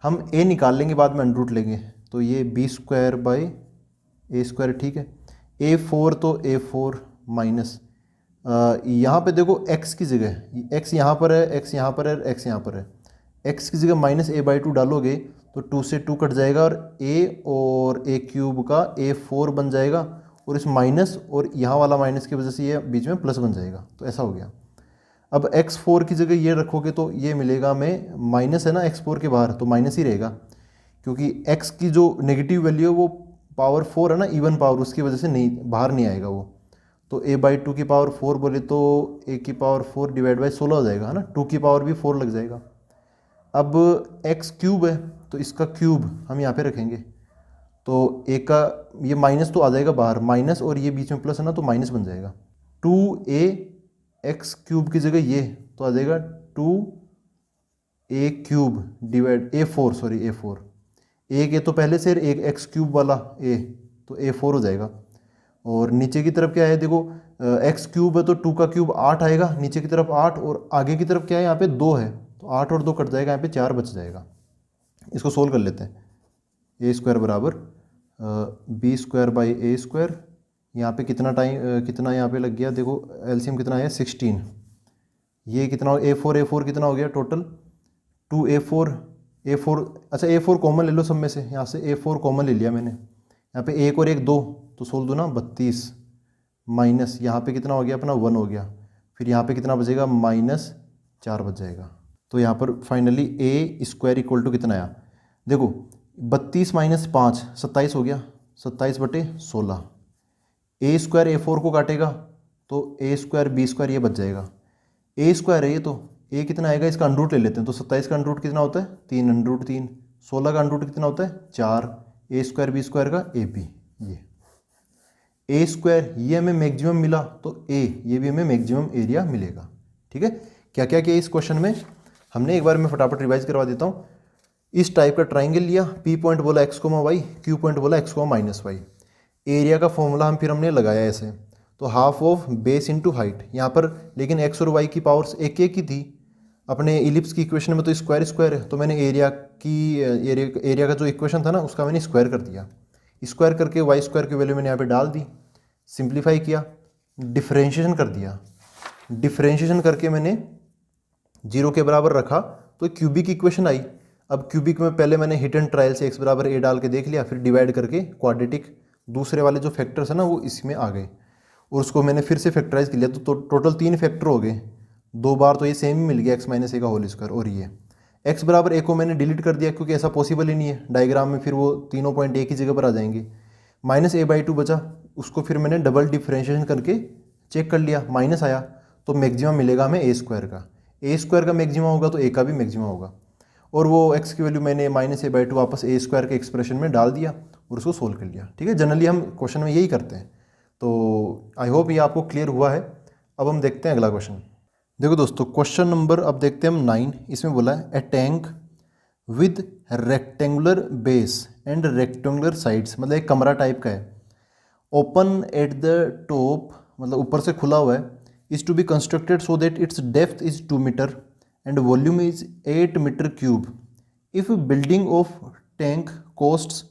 हम a निकाल लेंगे बाद में, अंडर लेंगे, तो ये b² बाई a², ठीक है। a4 तो a4 माइनस, यहाँ पे देखो x की जगह, x यहाँ पर है, x यहाँ पर है, x यहाँ पर है, x की जगह -a/2 डालोगे तो 2 से 2 कट जाएगा, और a³ का a4 बन जाएगा, और इस माइनस और यहाँ वाला माइनस की वजह से ये बीच में प्लस बन जाएगा, तो ऐसा हो गया। अब x4 की जगह ये रखोगे तो ये मिलेगा हमें, माइनस है ना x4 के बाहर, तो माइनस ही रहेगा, क्योंकि x की जो नेगेटिव वैल्यू है वो पावर 4 है ना, इवन पावर, उसकी वजह से नहीं बाहर नहीं आएगा वो। तो a/2 की पावर 4 बोले तो a की पावर 4 डिवाइड बाई 16 हो जाएगा, है ना, 2 की पावर भी 4 लग जाएगा। अब x³ है तो इसका क्यूब हम यहाँ पे रखेंगे, तो a का ये माइनस तो आ जाएगा बाहर, माइनस और ये बीच में प्लस है ना, तो माइनस बन जाएगा। 2ax³ की जगह ये तो आ जाएगा 2a³ डिवाइड a4, एक ए तो पहले से एक x³ वाला a, तो a4 हो जाएगा। और नीचे की तरफ क्या है, देखो x³ है तो 2 का क्यूब 8 आएगा, नीचे की तरफ 8, और आगे की तरफ क्या है, यहाँ पे 2 है, तो 8 और 2 कट जाएगा, यहाँ पे 4 बच जाएगा। इसको सोल्व कर लेते हैं, a² बराबर b square by a square, यहाँ पे कितना टाइम कितना यहाँ पे लग गया, देखो एलसीएम कितना है 16, ये कितना ए फोर कितना हो गया टोटल 2a4 a4, अच्छा a4 कॉमन ले लो सब में से, यहाँ से a4 कॉमन ले लिया मैंने, यहाँ पे एक और एक 2 तो 16 दूना 32 माइनस यहाँ पे कितना हो गया अपना 1 हो गया, फिर यहाँ पे कितना बचेगा -4 बच जाएगा। तो यहाँ पर finally a square equal to कितना आया, देखो 32 माइनस 5 27 हो गया, 27/16, ए स्क्वायर ए4 को काटेगा तो ए स्क्वायर बी स्क्वायर ये बच जाएगा, ए स्क्वायर है ये तो ए कितना आएगा इसका अंडरूट ले लेते हैं, तो 27 का अंडरूट कितना होता है 3 √3, 16 का अंडरूट कितना होता है 4, ए स्क्वायर बी स्क्वायर का ए बी, ये ए स्क्वायर ये हमें मैक्सिमम मिला तो ए ये भी हमें मैक्सिमम एरिया मिलेगा। ठीक है, क्या क्या किया इस क्वेश्चन में हमने, एक बार मैं फटाफट रिवाइज करवा देता हूँ। इस टाइप का ट्राइंगल लिया, पी पॉइंट बोला x, y, क्यू पॉइंट बोला x, -y, एरिया का फॉर्मूला हम फिर हमने लगाया ऐसे, तो half of base into height यहाँ पर, लेकिन x और y की पावर्स एक एक ही थी, अपने इलिप्स की इक्वेशन में तो स्क्वायर स्क्वायर है, तो मैंने एरिया का जो इक्वेशन था ना उसका मैंने स्क्वायर कर दिया, स्क्वायर करके वाई स्क्वायर की वैल्यू मैंने यहाँ पे डाल दी, सिंप्लीफाई किया, डिफरेंशिएशन कर दिया, डिफरेंशिएशन करके मैंने 0 के बराबर रखा तो क्यूबिक इक्वेशन आई। अब क्यूबिक में पहले मैंने हिट एंड ट्रायल से x बराबर a डाल के देख लिया, फिर डिवाइड करके क्वाड्रेटिक दूसरे वाले जो फैक्टर्स है ना वो इसमें आ गए और उसको मैंने फिर से फैक्टराइज कर लिया, तो टोटल 3 फैक्टर हो गए, 2 बार तो ये सेम ही मिल गया x - a का होल स्क्वायर, और ये x बराबर a को मैंने डिलीट कर दिया क्योंकि ऐसा पॉसिबल ही नहीं है डायग्राम में, फिर वो तीनों पॉइंट एक ही जगह पर आ जाएंगे, -a/2 बचा, उसको फिर मैंने डबल डिफरेंशिएशन करके चेक कर लिया, माइनस आया तो मैक्सिमम मिलेगा हमें a स्क्वायर का, a स्क्वायर का मैक्सिमम होगा तो a का भी मैक्सिमम होगा, और वो x की वैल्यू मैंने -a/2 वापस a स्क्वायर के एक्सप्रेशन में डाल दिया और उसको सोल्व कर लिया। ठीक है, जनरली हम क्वेश्चन में यही करते हैं, तो आई होप ये आपको क्लियर हुआ है। अब हम देखते हैं अगला क्वेश्चन। देखो दोस्तों, क्वेश्चन नंबर अब देखते हैं हम 9, इसमें बोला है a tank with rectangular base and rectangular sides, मतलब एक कमरा टाइप का है, ओपन एट द टॉप, मतलब ऊपर से खुला हुआ है, is to be constructed so that its depth is 2 metre and volume is 8 metre cube. If building of tank costs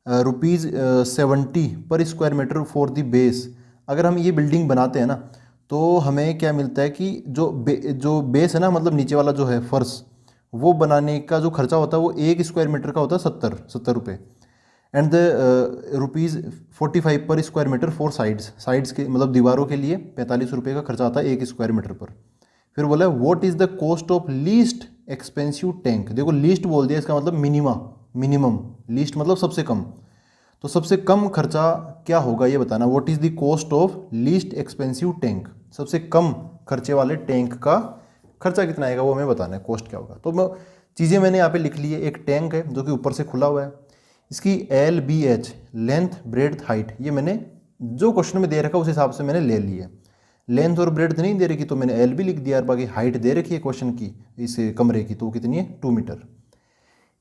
₹70 per square metre for the base, अगर हम ये बिल्डिंग बनाते हैं ना तो हमें क्या मिलता है कि जो बेस है ना, मतलब नीचे वाला जो है फर्श, वो बनाने का जो खर्चा होता है वो 1 स्क्वायर मीटर का होता है 70 रुपये, एंड द ₹45 पर स्क्वायर मीटर फॉर साइड्स के, मतलब दीवारों के लिए 45 रुपये का खर्चा आता है 1 स्क्वायर मीटर पर। फिर बोला है what is the cost of least expensive tank, देखो लीस्ट बोल दिया, इसका मतलब मिनिमम, लीस्ट मतलब सबसे कम, तो सबसे कम खर्चा क्या होगा ये बताना, what is the cost of least expensive tank, सबसे कम खर्चे वाले टैंक का खर्चा कितना आएगा वो हमें बताना है, कॉस्ट क्या होगा। तो चीज़ें मैंने यहाँ पे लिख ली है, एक टैंक है जो कि ऊपर से खुला हुआ है, इसकी LBH लेंथ ब्रेड्थ हाइट, ये मैंने जो क्वेश्चन में दे रखा उस हिसाब से मैंने ले ली है, लेंथ और ब्रेड्थ नहीं दे रखी तो मैंने L भी लिख दिया, और बाकी हाइट दे रखी है क्वेश्चन की इस कमरे की, तो कितनी है 2 मीटर।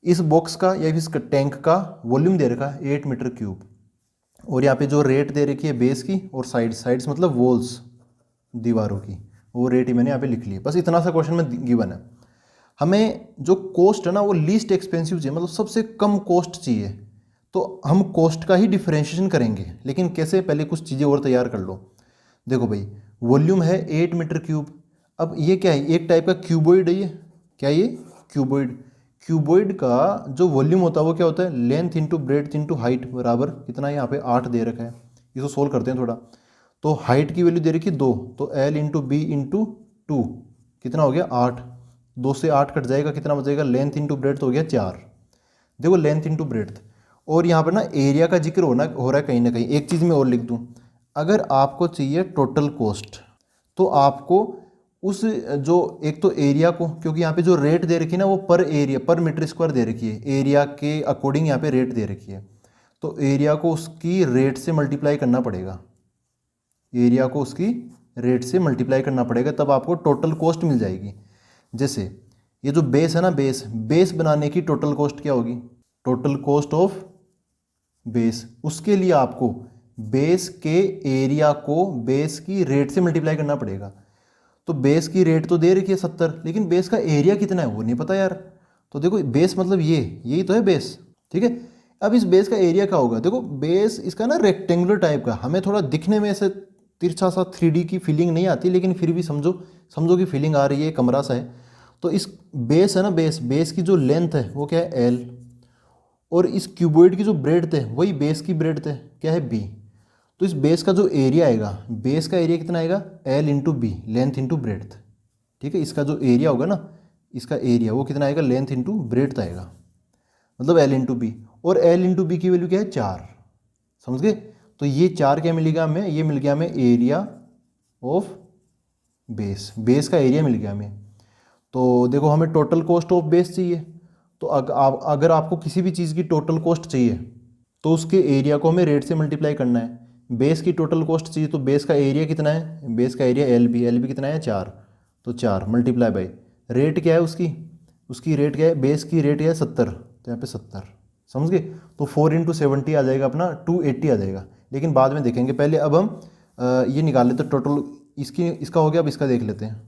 इस बॉक्स का या इस टैंक का वॉल्यूम दे रखा है 8 मीटर क्यूब, और यहाँ पे जो रेट दे रखी है बेस की और साइड्स मतलब वॉल्स दीवारों की, वो रेट ही मैंने यहाँ पे लिख ली है। बस इतना सा क्वेश्चन में गिवन है। हमें जो कॉस्ट है ना वो लीस्ट एक्सपेंसिव चाहिए, मतलब सबसे कम कॉस्ट चाहिए, तो हम कॉस्ट का ही डिफरेंशिएशन करेंगे, लेकिन कैसे, पहले कुछ चीज़ें और तैयार कर लो। देखो भाई, वॉल्यूम है 8 मीटर क्यूब, अब ये क्या है, एक टाइप का क्यूबॉइड है ये, क्या ये क्यूबॉइड का जो वॉल्यूम होता है वो क्या होता है, length into breadth into height बराबर कितना है, यहाँ पे 8 दे रखा है, इसको सोल्व करते हैं थोड़ा। तो हाइट की वैल्यू दे रखी 2, तो L इंटू बी इंटू 2 कितना हो गया 8, 2 से 8 कट जाएगा, कितना बचेगा, लेंथ इंटू ब्रेड्थ हो गया 4। देखो लेंथ इंटू ब्रेड्थ, और यहाँ पर ना एरिया का जिक्र हो रहा है कहीं ना कहीं। एक चीज़ मैं और लिख दूँ, अगर आपको चाहिए टोटल कॉस्ट तो आपको उस जो एक तो एरिया को, क्योंकि यहाँ पे जो रेट दे रखी है ना वो पर मीटर स्क्वायर दे रखी है, एरिया के अकॉर्डिंग यहाँ पे रेट दे रखी है, तो एरिया को उसकी रेट से मल्टीप्लाई करना पड़ेगा, एरिया को उसकी रेट से मल्टीप्लाई करना पड़ेगा, तब आपको टोटल कॉस्ट मिल जाएगी। जैसे ये जो बेस है ना, बेस बनाने की टोटल कॉस्ट क्या होगी, टोटल कॉस्ट ऑफ बेस, उसके लिए आपको बेस के एरिया को बेस की रेट से मल्टीप्लाई करना पड़ेगा। तो बेस की रेट तो दे रखी है 70, लेकिन बेस का एरिया कितना है वो नहीं पता यार। तो देखो बेस मतलब यही तो है बेस, ठीक है। अब इस बेस का एरिया क्या होगा, देखो बेस इसका ना रेक्टेंगुलर टाइप का, हमें थोड़ा दिखने में ऐसे तिरछा सा 3D की फीलिंग नहीं आती, लेकिन फिर भी समझो समझो कि फीलिंग आ रही है, कमरा सा है। तो इस बेस है ना, बेस की जो लेंथ है वो क्या है एल, और इस क्यूबॉइड की जो ब्रेड्थ है वही बेस की ब्रेड्थ है, क्या है बी। तो इस बेस का जो एरिया आएगा, बेस का एरिया कितना आएगा l into b, length into breadth. ठीक है, इसका जो एरिया होगा ना, इसका एरिया वो कितना आएगा लेंथ इंटू ब्रेड्थ आएगा, मतलब एल इंटू बी। और एल इंटू बी की वैल्यू क्या है 4, समझ गए। तो ये 4 क्या मिलेगा हमें, ये मिल गया हमें एरिया ऑफ बेस, बेस का एरिया मिल गया हमें। तो देखो हमें टोटल कॉस्ट ऑफ बेस चाहिए, तो अगर आपको किसी भी चीज़ की टोटल कॉस्ट चाहिए तो उसके एरिया को हमें रेट से मल्टीप्लाई करना है। बेस की टोटल कॉस्ट चाहिए तो बेस का एरिया कितना है, बेस का एरिया एल बी कितना है 4, तो 4 मल्टीप्लाई बाई रेट क्या है उसकी रेट क्या है, बेस की रेट क्या है 70, तो यहाँ पे 70, समझ गए। तो 4 इंटू 70 आ जाएगा अपना 280 आ जाएगा, लेकिन बाद में देखेंगे। पहले अब हम ये निकाल लेते टोटल, इसका हो गया। अब इसका देख लेते हैं,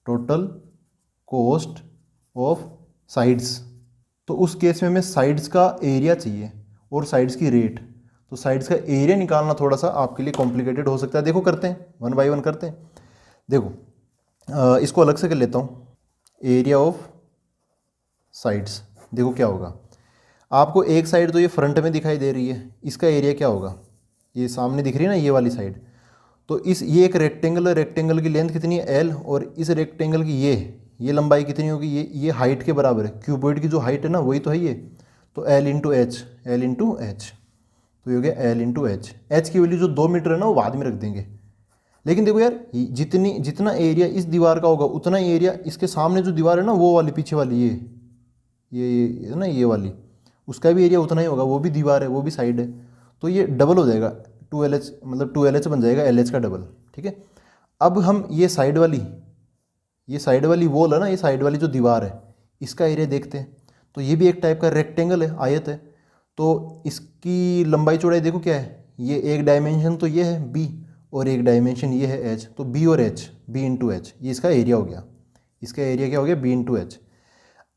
टोटल कॉस्ट ऑफ साइड्स। तो उस केस में हमें साइड्स का एरिया चाहिए और साइड्स की रेट। तो साइड्स का एरिया निकालना थोड़ा सा आपके लिए कॉम्प्लिकेटेड हो सकता है। देखो करते हैं, 1 बाई 1 करते हैं। देखो इसको अलग से कर लेता हूँ, एरिया ऑफ साइड्स। देखो क्या होगा, आपको एक साइड तो ये फ्रंट में दिखाई दे रही है, इसका एरिया क्या होगा, ये सामने दिख रही है ना ये वाली साइड। तो ये एक रेक्टेंगल की लेंथ कितनी है एल, और इस रेक्टेंगल की ये लंबाई कितनी होगी, ये हाइट के बराबर है। क्यूबॉइड की जो हाइट है ना वही तो है ये, तो एल इंटू एच, तो ये हो गया एल इंटू एच की वैल्यू जो 2 मीटर है ना वो बाद में रख देंगे। लेकिन देखो यार, जितना एरिया इस दीवार का होगा उतना ही एरिया इसके सामने जो दीवार है ना वो वाली पीछे वाली ये है ना ये वाली, उसका भी एरिया उतना ही होगा, वो भी दीवार है वो भी साइड है। तो ये डबल हो जाएगा 2LH, मतलब 2LH बन जाएगा LH का डबल। ठीक है, अब हम ये साइड वाली वॉल है ना, ये साइड वाली जो दीवार है इसका एरिया देखते हैं। तो ये भी एक टाइप का रेक्टेंगल है, आयत है। तो इसकी लंबाई चौड़ाई देखो क्या है, ये एक डायमेंशन तो ये है बी और एक डायमेंशन ये है एच, तो बी और एच, बी इंटू एच, ये इसका एरिया हो गया। इसका एरिया क्या हो गया, बी इंटू एच।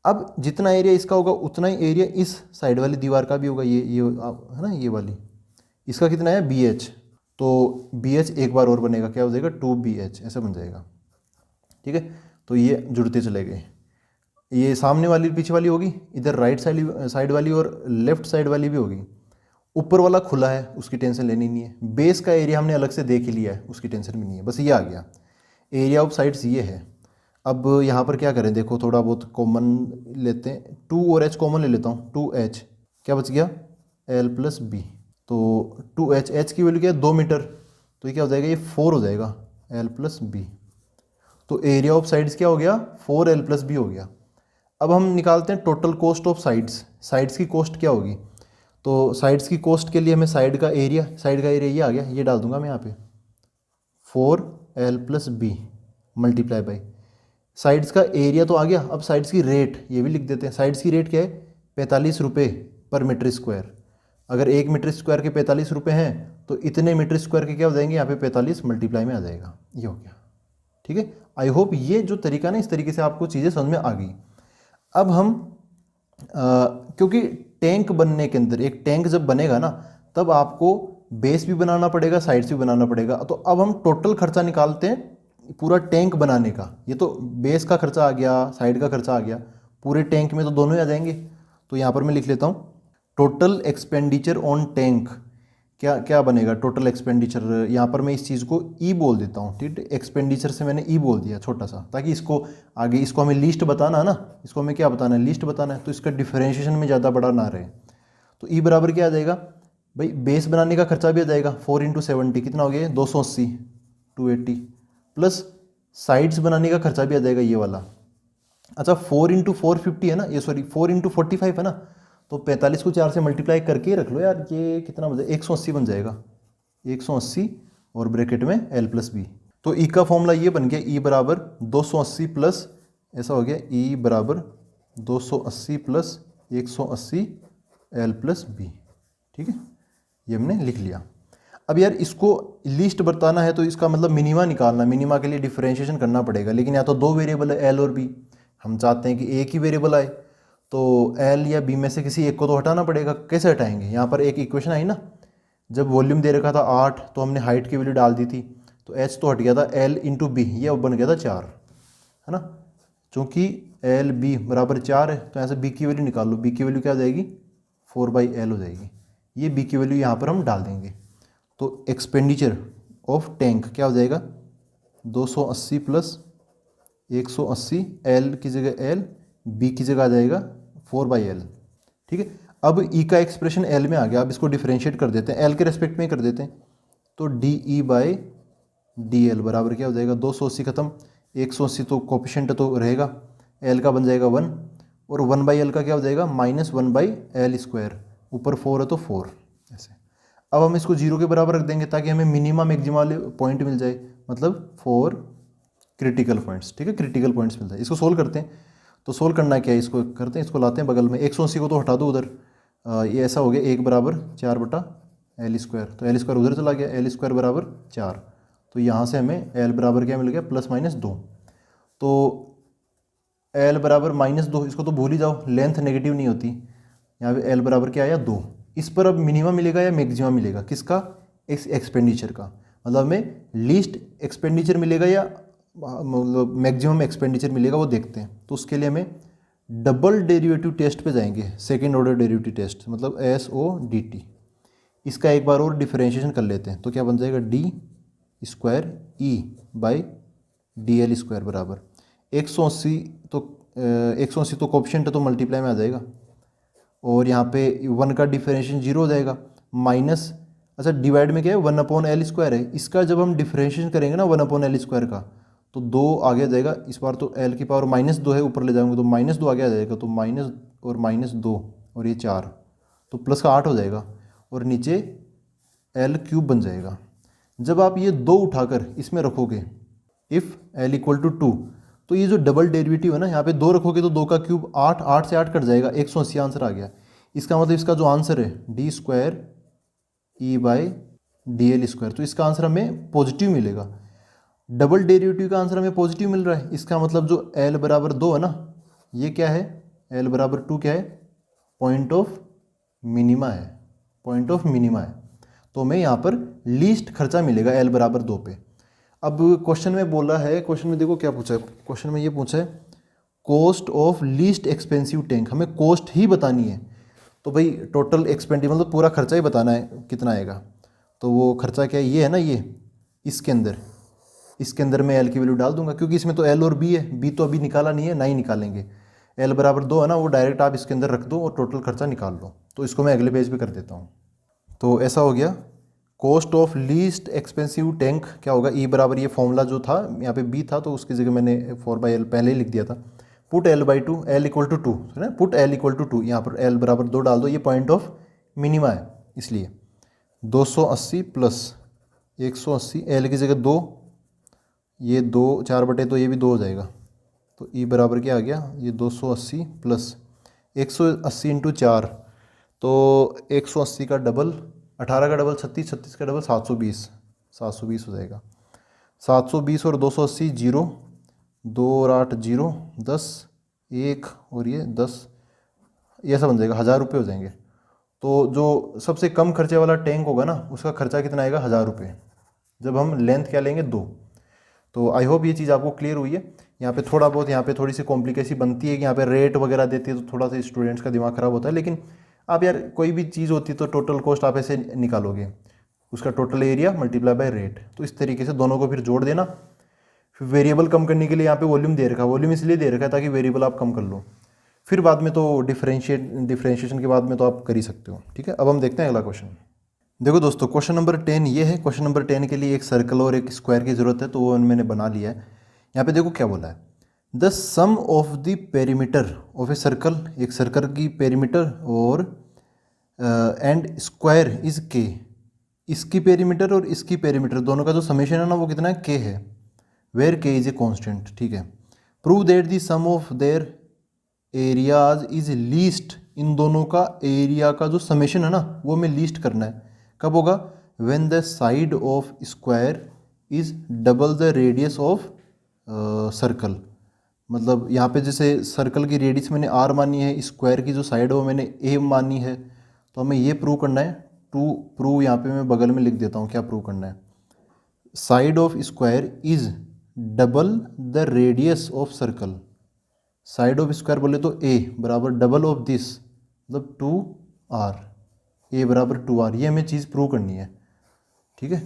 अब जितना एरिया इसका होगा उतना ही एरिया इस साइड वाली दीवार का भी होगा, ये है ना ये वाली, इसका कितना है बी एच। तो बी एच एक बार और बनेगा, क्या हो जाएगा 2BH, ऐसा बन जाएगा। ठीक है, तो ये जुड़ते चले गए। ये सामने वाली पीछे वाली होगी, इधर राइट साइड वाली और लेफ्ट साइड वाली भी होगी। ऊपर वाला खुला है, उसकी टेंशन लेनी नहीं है। बेस का एरिया हमने अलग से देख ही लिया है, उसकी टेंशन भी नहीं है, बस ये आ गया। एरिया ऑफ साइड्स ये है। अब यहाँ पर क्या करें, देखो थोड़ा बहुत कॉमन लेते हैं, 2 और H कॉमन ले लेता हूँ, 2H क्या बच गया L प्लस बी। तो 2H, H की वैल्यू क्या है 2 मीटर, तो ये क्या हो जाएगा, ये 4 हो जाएगा L प्लस बी। तो एरिया ऑफ साइड्स क्या हो गया 4L प्लस बी हो गया। अब हम निकालते हैं टोटल कॉस्ट ऑफ साइड्स की कॉस्ट क्या होगी। तो साइड्स की कॉस्ट के लिए हमें साइड का एरिया ये आ गया, ये डाल दूंगा मैं यहाँ पे 4L plus b multiply by sides का एरिया तो आ गया। अब साइड्स की रेट ये भी लिख देते हैं। साइड्स की रेट क्या है 45 रुपये पर मीटर स्क्वायर। अगर 1 मीटर स्क्वायर के 45 रुपये हैं तो इतने मीटर स्क्वायर के क्या हो जाएंगे, यहाँ पे 45 मल्टीप्लाई में आ जाएगा, ये हो गया। ठीक है, आई होप ये जो तरीका ना, इस तरीके से आपको चीज़ें समझ में आ गई। अब हम क्योंकि टैंक बनने के अंदर, एक टैंक जब बनेगा ना तब आपको बेस भी बनाना पड़ेगा, साइड्स भी बनाना पड़ेगा। तो अब हम टोटल खर्चा निकालते हैं पूरा टैंक बनाने का। ये तो बेस का खर्चा आ गया, साइड का खर्चा आ गया, पूरे टैंक में तो दोनों ही आ जाएंगे। तो यहाँ पर मैं लिख लेता हूँ टोटल एक्सपेंडिचर ऑन टैंक। क्या बनेगा टोटल एक्सपेंडिचर, यहाँ पर मैं इस चीज़ को ई बोल देता हूँ। ठीक है, एक्सपेंडिचर से मैंने ई बोल दिया छोटा सा, ताकि इसको आगे इसको हमें लिस्ट बताना है ना, इसको हमें क्या बताना है, लिस्ट बताना है, तो इसका डिफरेंशिएशन में ज़्यादा बड़ा ना रहे। तो ई बराबर क्या आ जाएगा भाई, बेस बनाने का खर्चा भी आ जाएगा 4 इंटू 70 कितना हो गया 280, 280 प्लस साइड्स बनाने का खर्चा भी आ जाएगा ये वाला। अच्छा 4 इंटू 450 है ना, ये सॉरी 4 इंटू 45 है ना, तो 45 को 4 से मल्टीप्लाई करके रख लो यार, ये कितना बन जाएगा 180 बन जाएगा, 180 और ब्रैकेट में L प्लस बी। तो ई का फॉर्मूला ये बन गया, ई बराबर 280 प्लस, ऐसा हो गया ई बराबर 280 प्लस 180 L प्लस बी। ठीक है, ये हमने लिख लिया। अब यार इसको लिस्ट बताना है तो इसका मतलब मिनिमा निकालना, मिनिमा के लिए डिफरेंशिएशन करना पड़ेगा। लेकिन या तो 2 वेरिएबल है L और B, हम चाहते हैं कि एक ही वेरिएबल आए, तो एल या बी में से किसी एक को तो हटाना पड़ेगा। कैसे हटाएंगे? यहाँ पर एक इक्वेशन आई ना, जब वॉल्यूम दे रखा था 8 तो हमने हाइट की वैल्यू डाल दी थी, तो एच तो हट गया था, एल इंटू बी ये अब बन गया था 4, है ना। चूँकि एल बी बराबर 4 है तो ऐसे बी की वैल्यू निकाल लो, बी की वैल्यू क्या हो जाएगी 4/L हो जाएगी। ये बी की वैल्यू यहाँ पर हम डाल देंगे, तो एक्सपेंडिचर ऑफ टैंक क्या हो जाएगा 280 प्लस 180, एल की जगह एल, बी की जगह आ जाएगा 4/L। ठीक है, अब ई का एक्सप्रेशन एल में आ गया, अब इसको डिफरेंशिएट कर देते हैं, एल के रेस्पेक्ट में कर देते हैं, तो D E by D L बराबर क्या हो जाएगा 280 खत्म, 180 तो कोफिशिएंट तो रहेगा, एल का बन जाएगा 1, और 1/L का क्या हो जाएगा -1/L², ऊपर 4 है तो 4 ऐसे। अब हम इसको 0 के बराबर रख देंगे ताकि हमें मिनिमा मैक्सिमा वाले पॉइंट मिल जाए, मतलब 4 क्रिटिकल पॉइंट्स। ठीक है, क्रिटिकल पॉइंट्स मिल जाए। इसको सोल्व करते हैं, तो सोल्व करना क्या है, इसको करते हैं, इसको लाते हैं बगल में, 180 को तो हटा दो उधर, ये ऐसा हो गया 1 बराबर 4/L², तो L² उधर चला गया, L² बराबर 4, तो यहाँ से हमें L बराबर क्या मिल गया +-2, तो L बराबर -2, इसको तो भूल ही जाओ, लेंथ नेगेटिव नहीं होती, यहाँ पे L बराबर क्या आया 2। इस पर अब मिनिमम मिलेगा या मैक्सिमम मिलेगा, किसका, इस एक्सपेंडिचर का, मतलब हमें लीस्ट एक्सपेंडिचर मिलेगा या मतलब मैक्सिमम एक्सपेंडिचर मिलेगा, वो देखते हैं। तो उसके लिए हमें डबल डेरिवेटिव टेस्ट पे जाएंगे, सेकेंड ऑर्डर डेरिवेटिव टेस्ट, मतलब SODT। इसका एक बार और डिफरेंशिएशन कर लेते हैं, तो क्या बन जाएगा D²E/DL² बराबर 180, तो 180 तो कोफिशिएंट तो मल्टीप्लाई में आ जाएगा, और यहाँ पे 1 का डिफरेंशिएशन 0 हो जाएगा, माइनस, अच्छा डिवाइड में क्या है 1/L² है, इसका जब हम डिफरेंशिएशन करेंगे ना 1/L² का, तो 2 आगे जाएगा, इस बार तो L की पावर -2 है, ऊपर ले जाएंगे तो -2 आगे आ जाएगा, तो माइनस और -2 और ये 4, तो प्लस का 8 हो जाएगा, और नीचे L³ बन जाएगा। जब आप ये 2 उठाकर इसमें रखोगे, इफ़ L = 2, तो ये जो डबल डेरिवेटिव है ना, यहाँ पे 2 रखोगे तो 2 का क्यूब 8, 8 से 8 कट जाएगा, 180 आंसर आ गया। इसका मतलब इसका जो आंसर है D²E/DL², तो इसका आंसर हमें पॉजिटिव मिलेगा। डबल डेरिवेटिव का आंसर हमें पॉजिटिव मिल रहा है, इसका मतलब जो L बराबर 2 है ना, ये क्या है, L बराबर 2 क्या है, पॉइंट ऑफ मिनिमा है, पॉइंट ऑफ मिनिमा है, तो हमें यहाँ पर लीस्ट खर्चा मिलेगा L बराबर 2 पे। अब क्वेश्चन में बोला है, क्वेश्चन में देखो क्या पूछा है, क्वेश्चन में ये पूछा है cost of least expensive tank, हमें कॉस्ट ही बतानी है, तो भाई टोटल एक्सपेंडिचर मतलब पूरा खर्चा ही बताना है कितना आएगा, तो वो खर्चा क्या है, ये है ना, ये इसके अंदर मैं L की वैल्यू डाल दूंगा, क्योंकि इसमें तो L और B है, B तो अभी निकाला नहीं है, ना ही निकालेंगे, L बराबर 2 है ना, वो डायरेक्ट आप इसके अंदर रख दो और टोटल खर्चा निकाल लो। तो इसको मैं अगले पेज पे कर देता हूँ। तो ऐसा हो गया, cost of least expensive tank क्या होगा, E बराबर, ये फॉर्मूला जो था यहाँ पे B था तो उसकी जगह मैंने 4/L पहले ही लिख दिया था, पुट L/2, L = 2 है ना, पुट L = 2, यहाँ पर L बराबर 2 डाल दो, ये पॉइंट ऑफ मिनिमा है, इसलिए 280 प्लस 180, L की जगह 2, ये 2 4/2, तो ये भी 2 हो जाएगा, तो E बराबर क्या आ गया, ये 280 प्लस 180 × 4, तो 180 का डबल 18 का डबल 36, 36 का डबल 720 हो जाएगा, 720 और 280 0, 2 और 8 0, 10 1 और ये 10, ये ऐसा बन जाएगा, 1000 रुपये हो जाएंगे। तो जो सबसे कम खर्चे वाला टैंक होगा ना, उसका खर्चा कितना आएगा 1000 रुपये, जब हम लेंथ क्या लेंगे 2। तो आई होप ये चीज़ आपको क्लियर हुई है। यहाँ पे थोड़ा बहुत, यहाँ पे थोड़ी सी कॉम्प्लिकेशन बनती है कि यहाँ पे रेट वगैरह देती है तो थोड़ा सा स्टूडेंट्स का दिमाग ख़राब होता है, लेकिन आप यार कोई भी चीज़ होती है तो टोटल कॉस्ट आप ऐसे निकालोगे, उसका total area multiply by rate, तो इस तरीके से दोनों को फिर जोड़ देना। फिर वेरिएबल कम करने के लिए यहाँ पे वॉल्यूम दे रखा है, वॉल्यूम इसलिए दे रखा है ताकि वेरिएबल आप कम कर लो, फिर बाद में तो डिफरेंशिएशन के बाद में तो आप कर ही सकते हो। ठीक है, अब हम देखते हैं अगला क्वेश्चन। देखो दोस्तों, क्वेश्चन नंबर 10 ये है। क्वेश्चन नंबर 10 के लिए एक सर्कल और एक स्क्वायर की ज़रूरत है, तो वो मैंने बना लिया है। यहाँ पे देखो क्या बोला है, the sum of the perimeter of a circle, एक सर्कल की पेरीमीटर और एंड स्क्वायर इज के, इसकी पेरीमीटर और इसकी पेरीमीटर दोनों का जो समेशन है ना वो कितना है, के है, वेयर के इज ए कॉन्स्टेंट। ठीक है, prove that the sum of their areas is least, इन दोनों का एरिया का जो समेशन है ना वो हमें लीस्ट करना है। कब होगा, when the side of square is double the radius of circle, मतलब यहाँ पे जैसे सर्कल की रेडियस मैंने r मानी है, स्क्वायर की जो साइड है वो मैंने a मानी है, तो हमें ये प्रूव करना है। टू प्रूव यहाँ पे मैं बगल में लिख देता हूँ क्या प्रूव करना है। Side of square is double the radius of circle. Side of square बोले तो a बराबर डबल ऑफ दिस, मतलब 2r, a बराबर 2r, ये हमें चीज़ प्रूव करनी है। ठीक है,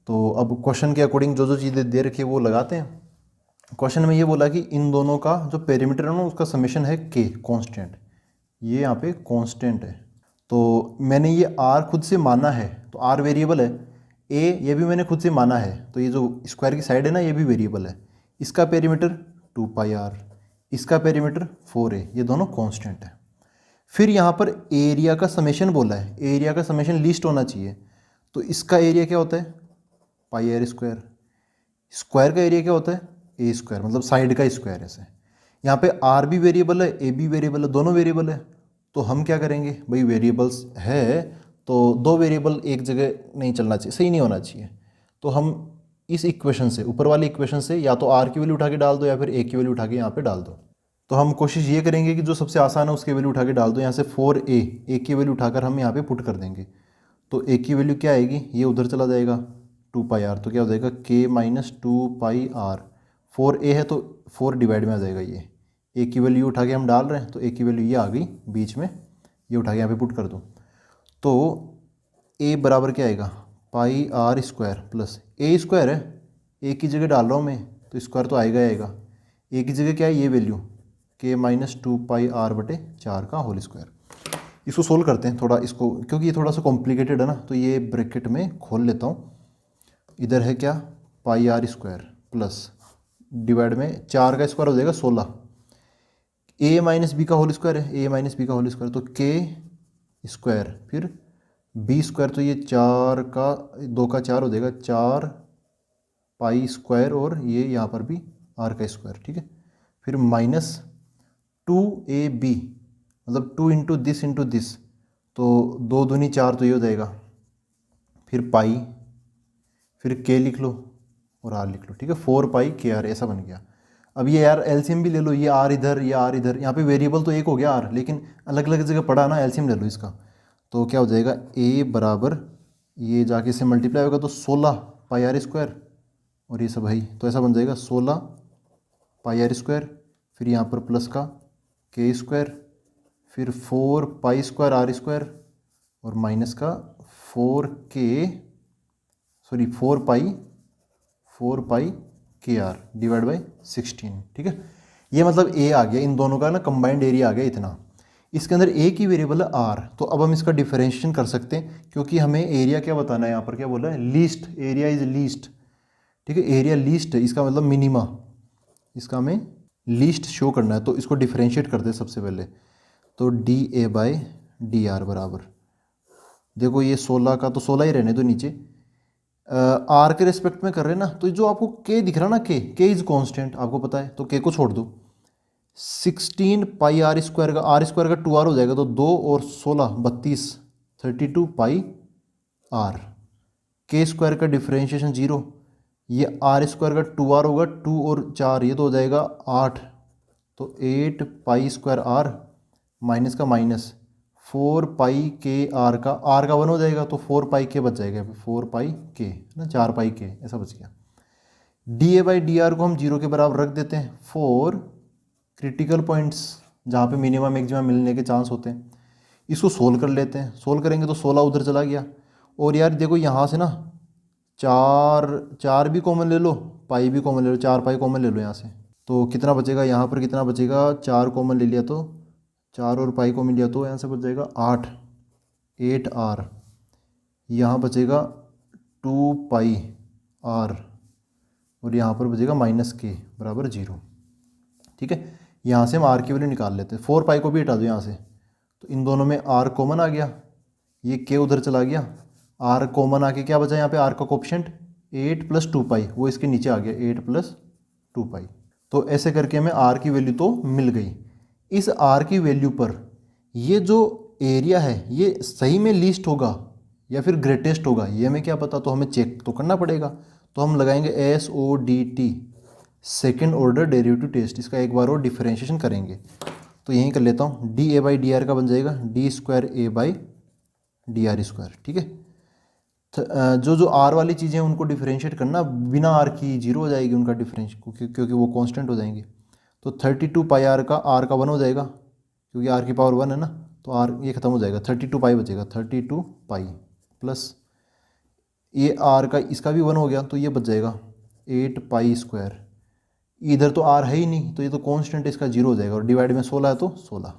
तो अब क्वेश्चन के अकॉर्डिंग जो जो चीज़ें दे रखी है वो लगाते हैं। क्वेश्चन में ये बोला कि इन दोनों का जो पेरीमीटर है ना उसका समेशन है k कांस्टेंट, ये यहाँ पे कांस्टेंट है। तो मैंने ये r खुद से माना है, तो r वेरिएबल है, a ये भी मैंने खुद से माना है, तो ये जो स्क्वायर की साइड है ना ये भी वेरिएबल है। इसका पेरीमीटर 2πr, इसका पेरीमीटर 4a, ये दोनों कांस्टेंट है। फिर यहाँ पर एरिया का समेशन बोला है, एरिया का समेशन लिस्ट होना चाहिए, तो इसका एरिया क्या होता है πr स्क्वायर, स्क्वायर का एरिया क्या होता है ए स्क्वायर, मतलब साइड का स्क्वायर। ऐसे यहाँ पे आर भी वेरिएबल है, ए भी वेरिएबल है, दोनों वेरिएबल है, तो हम क्या करेंगे भाई, वेरिएबल्स है तो दो वेरिएबल एक जगह नहीं चलना चाहिए, सही नहीं होना चाहिए। तो हम इस इक्वेशन से, ऊपर वाली इक्वेशन से, या तो आर की वैल्यू उठा के डाल दो या फिर ए की वैल्यू उठा के यहाँ पे डाल दो। तो हम कोशिश ये करेंगे कि जो सबसे आसान है उसकी वैल्यू उठा के डाल दो। यहाँ से 4a, ए की वैल्यू उठाकर हम यहाँ पे पुट कर देंगे, तो ए की वैल्यू क्या आएगी, ये उधर चला जाएगा 2πr, तो क्या हो जाएगा k माइनस 2πr। 4a है तो 4 डिवाइड में आ जाएगा, ये ए की वैल्यू उठा के हम डाल रहे हैं, तो ए की वैल्यू ये आ गई बीच में, ये उठा के यहाँ पे पुट कर दो। तो a बराबर क्या आएगा πr square plus a square है, a की जगह डाल रहा हूँ मैं, तो स्क्वायर तो आएगा आएगा, a की जगह क्या है ये वैल्यू k माइनस 2πr/4 का होल स्क्वायर। इसको सोल्व करते हैं थोड़ा, इसको क्योंकि ये थोड़ा सा कॉम्प्लिकेटेड है ना, तो ये ब्रैकेट में खोल लेता हूँ। इधर है क्या πr स्क्वायर प्लस डिवाइड में 4 का स्क्वायर हो जाएगा 16, a माइनस बी का होल स्क्वायर है, a माइनस बी का होल स्क्वायर, तो k स्क्वायर फिर b स्क्वायर, तो ये 4 का 2 का 4 हो जाएगा 4 पाई स्क्वायर, और ये यहाँ पर भी r का स्क्वायर। ठीक है, फिर माइनस 2ab, मतलब 2 इंटू दिस, तो 2 दूनी 4, तो ये हो जाएगा, फिर पाई, फिर k लिख लो और r लिख लो। ठीक है, 4πkr ऐसा बन गया। अब ये यार एलसीएम भी ले लो, ये r इधर, ये r इधर, यहाँ पे वेरिएबल तो एक हो गया r, लेकिन अलग अलग जगह पड़ा ना, एलसीएम ले लो इसका, तो क्या हो जाएगा a बराबर, ये जाके इससे मल्टीप्लाई होगा तो 16πr स्क्वायर, और ये सब है, तो ऐसा बन जाएगा 16πr स्क्वायर, फिर यहाँ पर प्लस का k स्क्वायर, फिर 4π स्क्वायर r स्क्वायर, और माइनस का 4πkr डिवाइड बाई 16। ठीक है, ये मतलब a आ गया, इन दोनों का ना कंबाइंड एरिया आ गया इतना। इसके अंदर a की वेरिएबल है r, तो अब हम इसका डिफरेंशिएशन कर सकते हैं, क्योंकि हमें एरिया क्या बताना है, यहाँ पर क्या बोला है, लीस्ट, एरिया इज लीस्ट। ठीक है, एरिया लीस्ट है, इसका मतलब मिनिमा, इसका हमें लीस्ट शो करना है, तो इसको डिफरेंशिएट करते हैं सबसे पहले। तो dA/dr बराबर, देखो ये 16 का तो 16 ही रहने दो नीचे, आर के रिस्पेक्ट में कर रहे हैं ना, तो जो आपको के दिख रहा ना, के इज कांस्टेंट, आपको पता है, तो के को छोड़ दो। 16πr स्क्वायर का, आर स्क्वायर का 2r हो जाएगा, तो 2 और 16 32, 32πr। के स्क्वायर का डिफरेंशिएशन 0, ये आर स्क्वायर का 2r होगा, 2 और 4 ये तो हो जाएगा 8, तो 8π स्क्वायर आर, माइनस का माइनस 4πkr का, r का 1 हो जाएगा, तो 4πk बच जाएगा, 4πk ना, 4πk ऐसा बच गया। dA/dr को हम 0 के बराबर रख देते हैं फॉर क्रिटिकल पॉइंट्स, जहाँ पे मिनिमम मैक्सिमम मिलने के चांस होते हैं। इसको सोल्व कर लेते हैं, सोल्व करेंगे तो 16 उधर चला गया, और यार देखो यहाँ से ना 4 भी कॉमन ले लो, पाई भी कॉमन ले लो, 4π कॉमन ले लो यहाँ से, तो कितना बचेगा, यहाँ पर कितना बचेगा, 4 कॉमन ले लिया तो 4 और पाई को मिल लिया, तो यहाँ से बच जाएगा 8r, यहाँ बचेगा 2πr, और यहाँ पर बचेगा -k बराबर 0। ठीक है, यहाँ से हम r की वैल्यू निकाल लेते हैं, 4π को भी हटा दो यहाँ से, तो इन दोनों में r कॉमन आ गया, ये k उधर चला गया, r कॉमन आके क्या बचा यहाँ पे, r का कोफिशिएंट 8 + 2π, वो इसके नीचे आ गया 8 + 2π। तो ऐसे करके हमें r की वैल्यू तो मिल गई। इस r की वैल्यू पर ये जो एरिया है ये सही में लीस्ट होगा या फिर ग्रेटेस्ट होगा, ये हमें क्या पता, तो हमें चेक तो करना पड़ेगा। तो हम लगाएंगे SODT, second order derivative test, इसका एक बार और डिफरेंशिएशन करेंगे। तो यहीं कर लेता हूँ, D A by D R का बन जाएगा D square A by D R square. ठीक है, जो जो आर वाली चीज़ें हैं उनको डिफरेंशिएट करना, बिना आर की जीरो हो जाएगी उनका डिफरेंश, क्योंकि वो कांस्टेंट हो जाएंगे। तो 32 पाई आर का 1 हो जाएगा, क्योंकि आर की पावर 1 है ना, तो आर ये खत्म हो जाएगा, 32 पाई बचेगा, 32 पाई प्लस ये आर का इसका भी 1 हो गया, तो ये बच जाएगा 8 पाई स्क्वायर। इधर तो आर है ही नहीं, तो ये तो कांस्टेंट इसका 0 हो जाएगा, और डिवाइड में 16 है तो 16।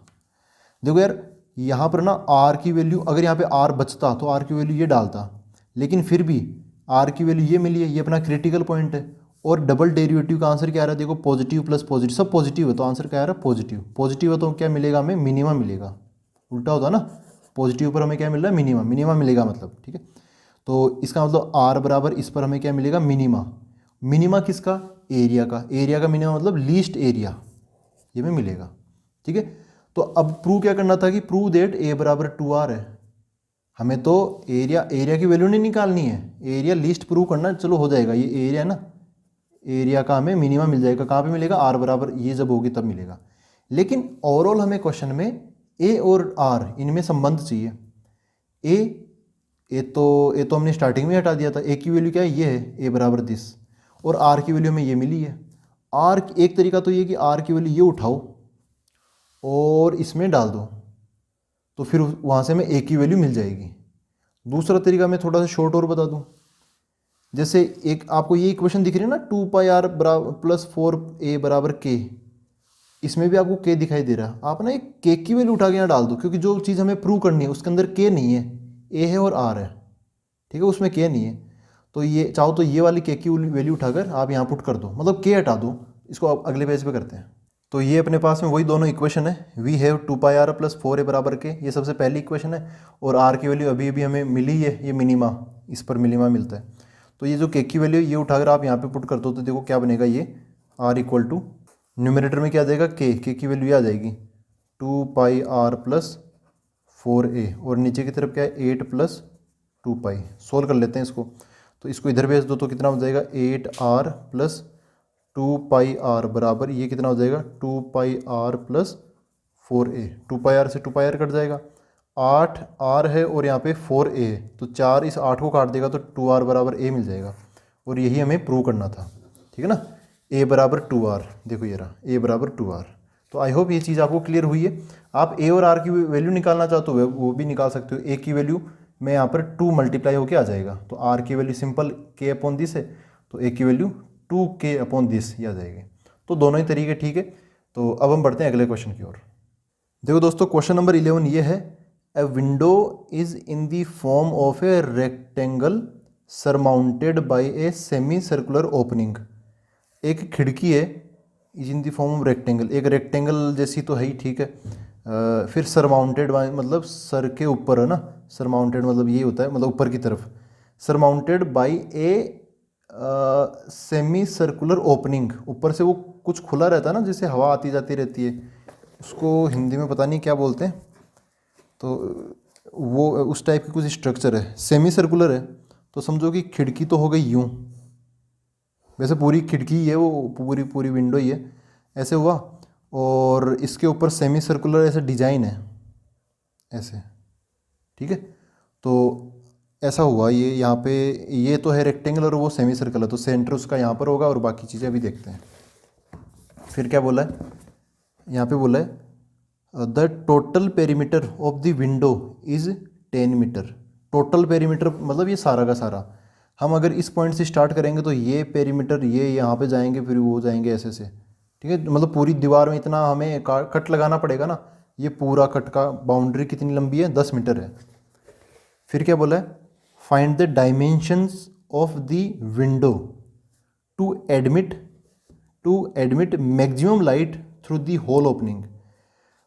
देखो यार, यहाँ पर ना आर की वैल्यू, अगर यहाँ पे आर बचता तो आर की वैल्यू ये डालता, लेकिन फिर भी आर की वैल्यू ये मिली है, ये अपना क्रिटिकल पॉइंट है। और डबल डेरिवेटिव का आंसर क्या आ रहा है, देखो पॉजिटिव प्लस पॉजिटिव, सब पॉजिटिव है, तो आंसर क्या आ रहा है पॉजिटिव। पॉजिटिव है तो क्या मिलेगा हमें, मिनिमम मिलेगा। उल्टा होता है ना, पॉजिटिव पर हमें क्या मिल रहा है, मिनिमम, मिनिमम मिलेगा मतलब। ठीक है, तो इसका मतलब आर बराबर इस पर हमें क्या मिलेगा, मिनिमा। मिनिमा किसका, एरिया का। एरिया का मिनिमम मतलब लीस्ट एरिया, ये हमें मिलेगा। ठीक है, तो अब प्रूव क्या करना था कि प्रूव दैट ए बराबर 2r है। हमें तो एरिया की वैल्यू नहीं निकालनी है, एरिया लीस्ट प्रूव करना। चलो हो जाएगा, ये एरिया ना, एरिया का हमें मिनिमम मिल जाएगा। कहाँ पे मिलेगा, आर बराबर ये जब होगी तब मिलेगा। लेकिन ओवरऑल हमें क्वेश्चन में ए और आर इनमें संबंध चाहिए। ए तो हमने स्टार्टिंग में हटा दिया था। ए की वैल्यू क्या है, ये है, ए बराबर 10, और आर की वैल्यू हमें ये मिली है। आर एक तरीका तो ये कि आर की वैल्यू ये उठाओ और इसमें डाल दो, तो फिर वहाँ से हमें ए की वैल्यू मिल जाएगी। दूसरा तरीका मैं थोड़ा सा शॉर्ट और बता दूँ, जैसे एक आपको ये इक्वेशन दिख रही है ना, 2 पाई आर बराबर प्लस 4a बराबर के, इसमें भी आपको के दिखाई दे रहा है। आप ना एक के की वैल्यू उठा के यहाँ डाल दो, क्योंकि जो चीज़ हमें प्रूव करनी है उसके अंदर के नहीं है, ए है और आर है। ठीक है, उसमें के नहीं है, तो ये चाहो तो ये वाली के की वैल्यू उठाकर आप यहाँ पुट कर दो, मतलब के हटा दो। इसको आप अगले पेज पे करते हैं। तो ये अपने पास में वही दोनों इक्वेशन है, we have 2 pi r plus 4a बराबर के, ये सबसे पहली इक्वेशन है। और आर की वैल्यू अभी अभी हमें मिली है, ये मिनिमा, इस पर मिनिमा मिलता है। तो ये जो के की वैल्यू ये उठाकर आप यहाँ पे पुट कर दो, तो देखो क्या बनेगा, ये आर इक्वल टू न्यूमरेटर में क्या आ जाएगा, के की वैल्यू ये आ जाएगी 2 पाई आर प्लस 4a, और नीचे की तरफ क्या है 8 प्लस 2 पाई। सोल्व कर लेते हैं इसको, तो इसको इधर भेज दो तो कितना हो जाएगा 8r प्लस 2 पाई आर बराबर ये कितना हो जाएगा 2 pi r plus 4a। 2 pi r से 2 पाई आर कट जाएगा, 8r है और यहाँ पे 4a है, तो 4 इस 8 को काट देगा तो 2r बराबर a मिल जाएगा। और यही हमें प्रूव करना था। ठीक है ना, a बराबर 2r, देखो ये रहा a बराबर 2r। तो आई होप ये चीज़ आपको क्लियर हुई है। आप a और r की वैल्यू निकालना चाहते हो वो भी निकाल सकते हो। a की वैल्यू में यहाँ पर 2 मल्टीप्लाई होके आ जाएगा, तो r की value simple k upon this है, तो a की वैल्यू 2k अपॉन दिस ये आ जाएगी। तो दोनों ही तरीके ठीक है। तो अब हम बढ़ते हैं अगले क्वेश्चन की ओर। देखो दोस्तों, क्वेश्चन नंबर 11 ये है, a window is in the form of a rectangle surmounted bye a semi circular opening. एक खिड़की है, is in the form of rectangle, एक रेक्टेंगल जैसी तो है ही, ठीक है। फिर सरमाउंटेड मतलब सर के ऊपर है ना, सरमाउंटेड मतलब ये होता है, मतलब ऊपर की तरफ, surmounted bye a semi circular opening, ऊपर से वो कुछ खुला रहता है ना, जैसे हवा आती जाती रहती है, उसको हिंदी में पता नहीं क्या बोलते हैं, तो वो उस टाइप की कुछ स्ट्रक्चर है, सेमी सर्कुलर है। तो समझो कि खिड़की तो हो गई यूँ, वैसे पूरी खिड़की ही है वो, पूरी विंडो ही है, ऐसे हुआ, और इसके ऊपर सेमी सर्कुलर ऐसे डिजाइन है ऐसे, ठीक है। तो ऐसा हुआ, ये यहाँ पे ये तो है रेक्टेंगल और वो सेमी सर्कल है, तो सेंटर उसका यहाँ पर होगा, और बाकी चीज़ें अभी देखते हैं। फिर क्या बोला है, यहाँ पे बोला है the total perimeter of the window is 10 metre. Total perimeter मतलब ये सारा का सारा, हम अगर इस पॉइंट से स्टार्ट करेंगे तो ये पेरीमीटर ये यहाँ पे जाएंगे, फिर वो जाएंगे ऐसे से, ठीक है। मतलब पूरी दीवार में इतना हमें कट लगाना पड़ेगा ना, ये पूरा कट का बाउंड्री कितनी लंबी है, 10 मीटर है। फिर क्या बोला है, find the dimensions of the window to admit maximum light through the whole opening.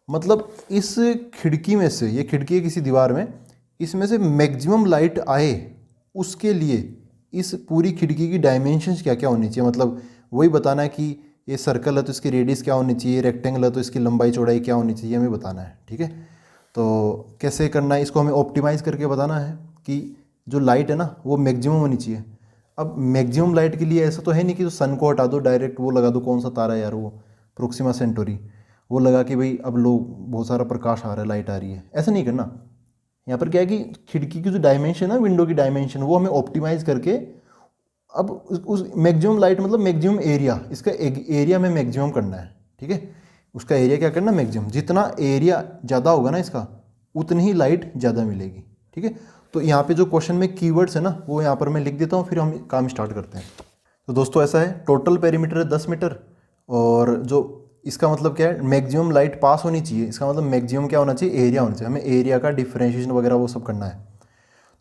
मतलब इस खिड़की में से, ये खिड़की है किसी दीवार में, इसमें से मैक्सिमम लाइट आए उसके लिए इस पूरी खिड़की की डायमेंशंस क्या क्या होनी चाहिए। मतलब वही बताना है कि ये सर्कल है तो इसकी रेडियस क्या होनी चाहिए, रेक्टेंगल है तो इसकी लंबाई चौड़ाई क्या होनी चाहिए, हमें बताना है, ठीक है। तो कैसे करना है इसको, हमें ऑप्टिमाइज़ करके बताना है कि जो लाइट है ना वो मैक्सिमम होनी चाहिए। अब मैक्सिमम लाइट के लिए ऐसा तो है नहीं कि तो सन को हटा दो डायरेक्ट वो लगा दो, कौन सा तारा है यार वो, प्रोक्सिमा सेंटोरी, वो लगा कि भाई अब लोग बहुत सारा प्रकाश आ रहा है, लाइट आ रही है, ऐसा नहीं करना। यहाँ पर क्या है कि खिड़की की जो डायमेंशन है, विंडो की डायमेंशन, वो हमें ऑप्टिमाइज करके अब उस मैक्सिमम लाइट मतलब मैक्सिमम एरिया, इसका एरिया में मैक्सिमम करना है, ठीक है। उसका एरिया क्या करना, मैक्सिमम, जितना एरिया ज़्यादा होगा ना इसका उतनी ही लाइट ज़्यादा मिलेगी, ठीक है। तो यहाँ पे जो क्वेश्चन में कीवर्ड्स है ना वो यहाँ पर मैं लिख देता हूँ, फिर हम काम स्टार्ट करते हैं। तो दोस्तों ऐसा है, टोटल पेरीमीटर है 10 मीटर, और जो इसका मतलब क्या है, मैक्सिमम लाइट पास होनी चाहिए, इसका मतलब मैक्सिमम क्या होना चाहिए, एरिया होना चाहिए। हमें एरिया का डिफरेंशिएशन वगैरह वो सब करना है।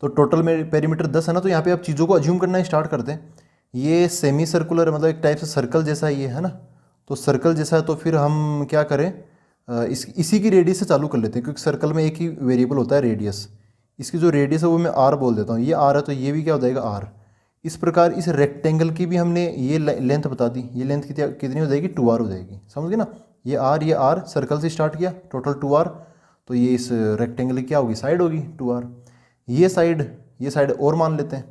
तो टोटल में पेरीमीटर 10 है ना, तो यहाँ पे आप चीज़ों को अज्यूम करना स्टार्ट करते हैं। ये सेमी सर्कुलर मतलब एक टाइप से सर्कल जैसा ये है ना, तो सर्कल जैसा है, तो फिर हम क्या करें, इसी की रेडियस से चालू कर लेते हैं, क्योंकि सर्कल में एक ही वेरिएबल होता है रेडियस। इसकी जो रेडियस है वो मैं आर बोल देता हूँ, ये आर है तो ये भी क्या हो जाएगा आर। इस प्रकार इस रेक्टेंगल की भी हमने ये लेंथ बता दी, ये लेंथ कितनी हो जाएगी, 2r हो जाएगी, समझ गए ना। ये आर सर्कल से स्टार्ट किया, टोटल 2r, तो ये इस रेक्टेंगल की क्या होगी, साइड होगी 2r। ये साइड और मान लेते हैं,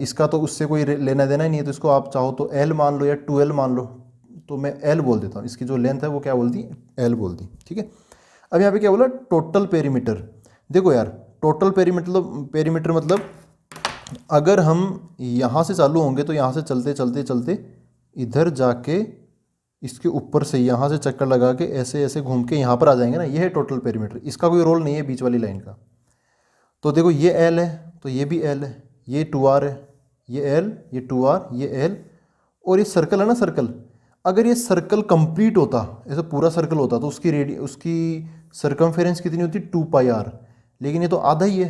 इसका तो उससे कोई लेना देना ही नहीं है, तो इसको आप चाहो तो l मान लो या 2l मान लो, तो मैं l बोल देता हूँ। इसकी जो लेंथ है वो क्या बोल दी, l बोल दी, ठीक है। अब यहाँ पे क्या बोला, टोटल पेरीमीटर। देखो यार, टोटल पेरीमीटर मतलब अगर हम यहाँ से चालू होंगे तो यहाँ से चलते चलते चलते इधर जाके इसके ऊपर से यहाँ से चक्कर लगा के ऐसे ऐसे घूम के यहाँ पर आ जाएंगे ना, ये है टोटल पेरीमीटर। इसका कोई रोल नहीं है बीच वाली लाइन का। तो देखो ये L है तो ये भी L है, ये 2R है, ये L, ये 2R, ये L, और ये सर्कल है ना सर्कल। अगर ये सर्कल कंप्लीट होता, ऐसा पूरा सर्कल होता, तो उसकी सर्कमफेरेंस कितनी होती, 2πr, लेकिन ये तो आधा ही है,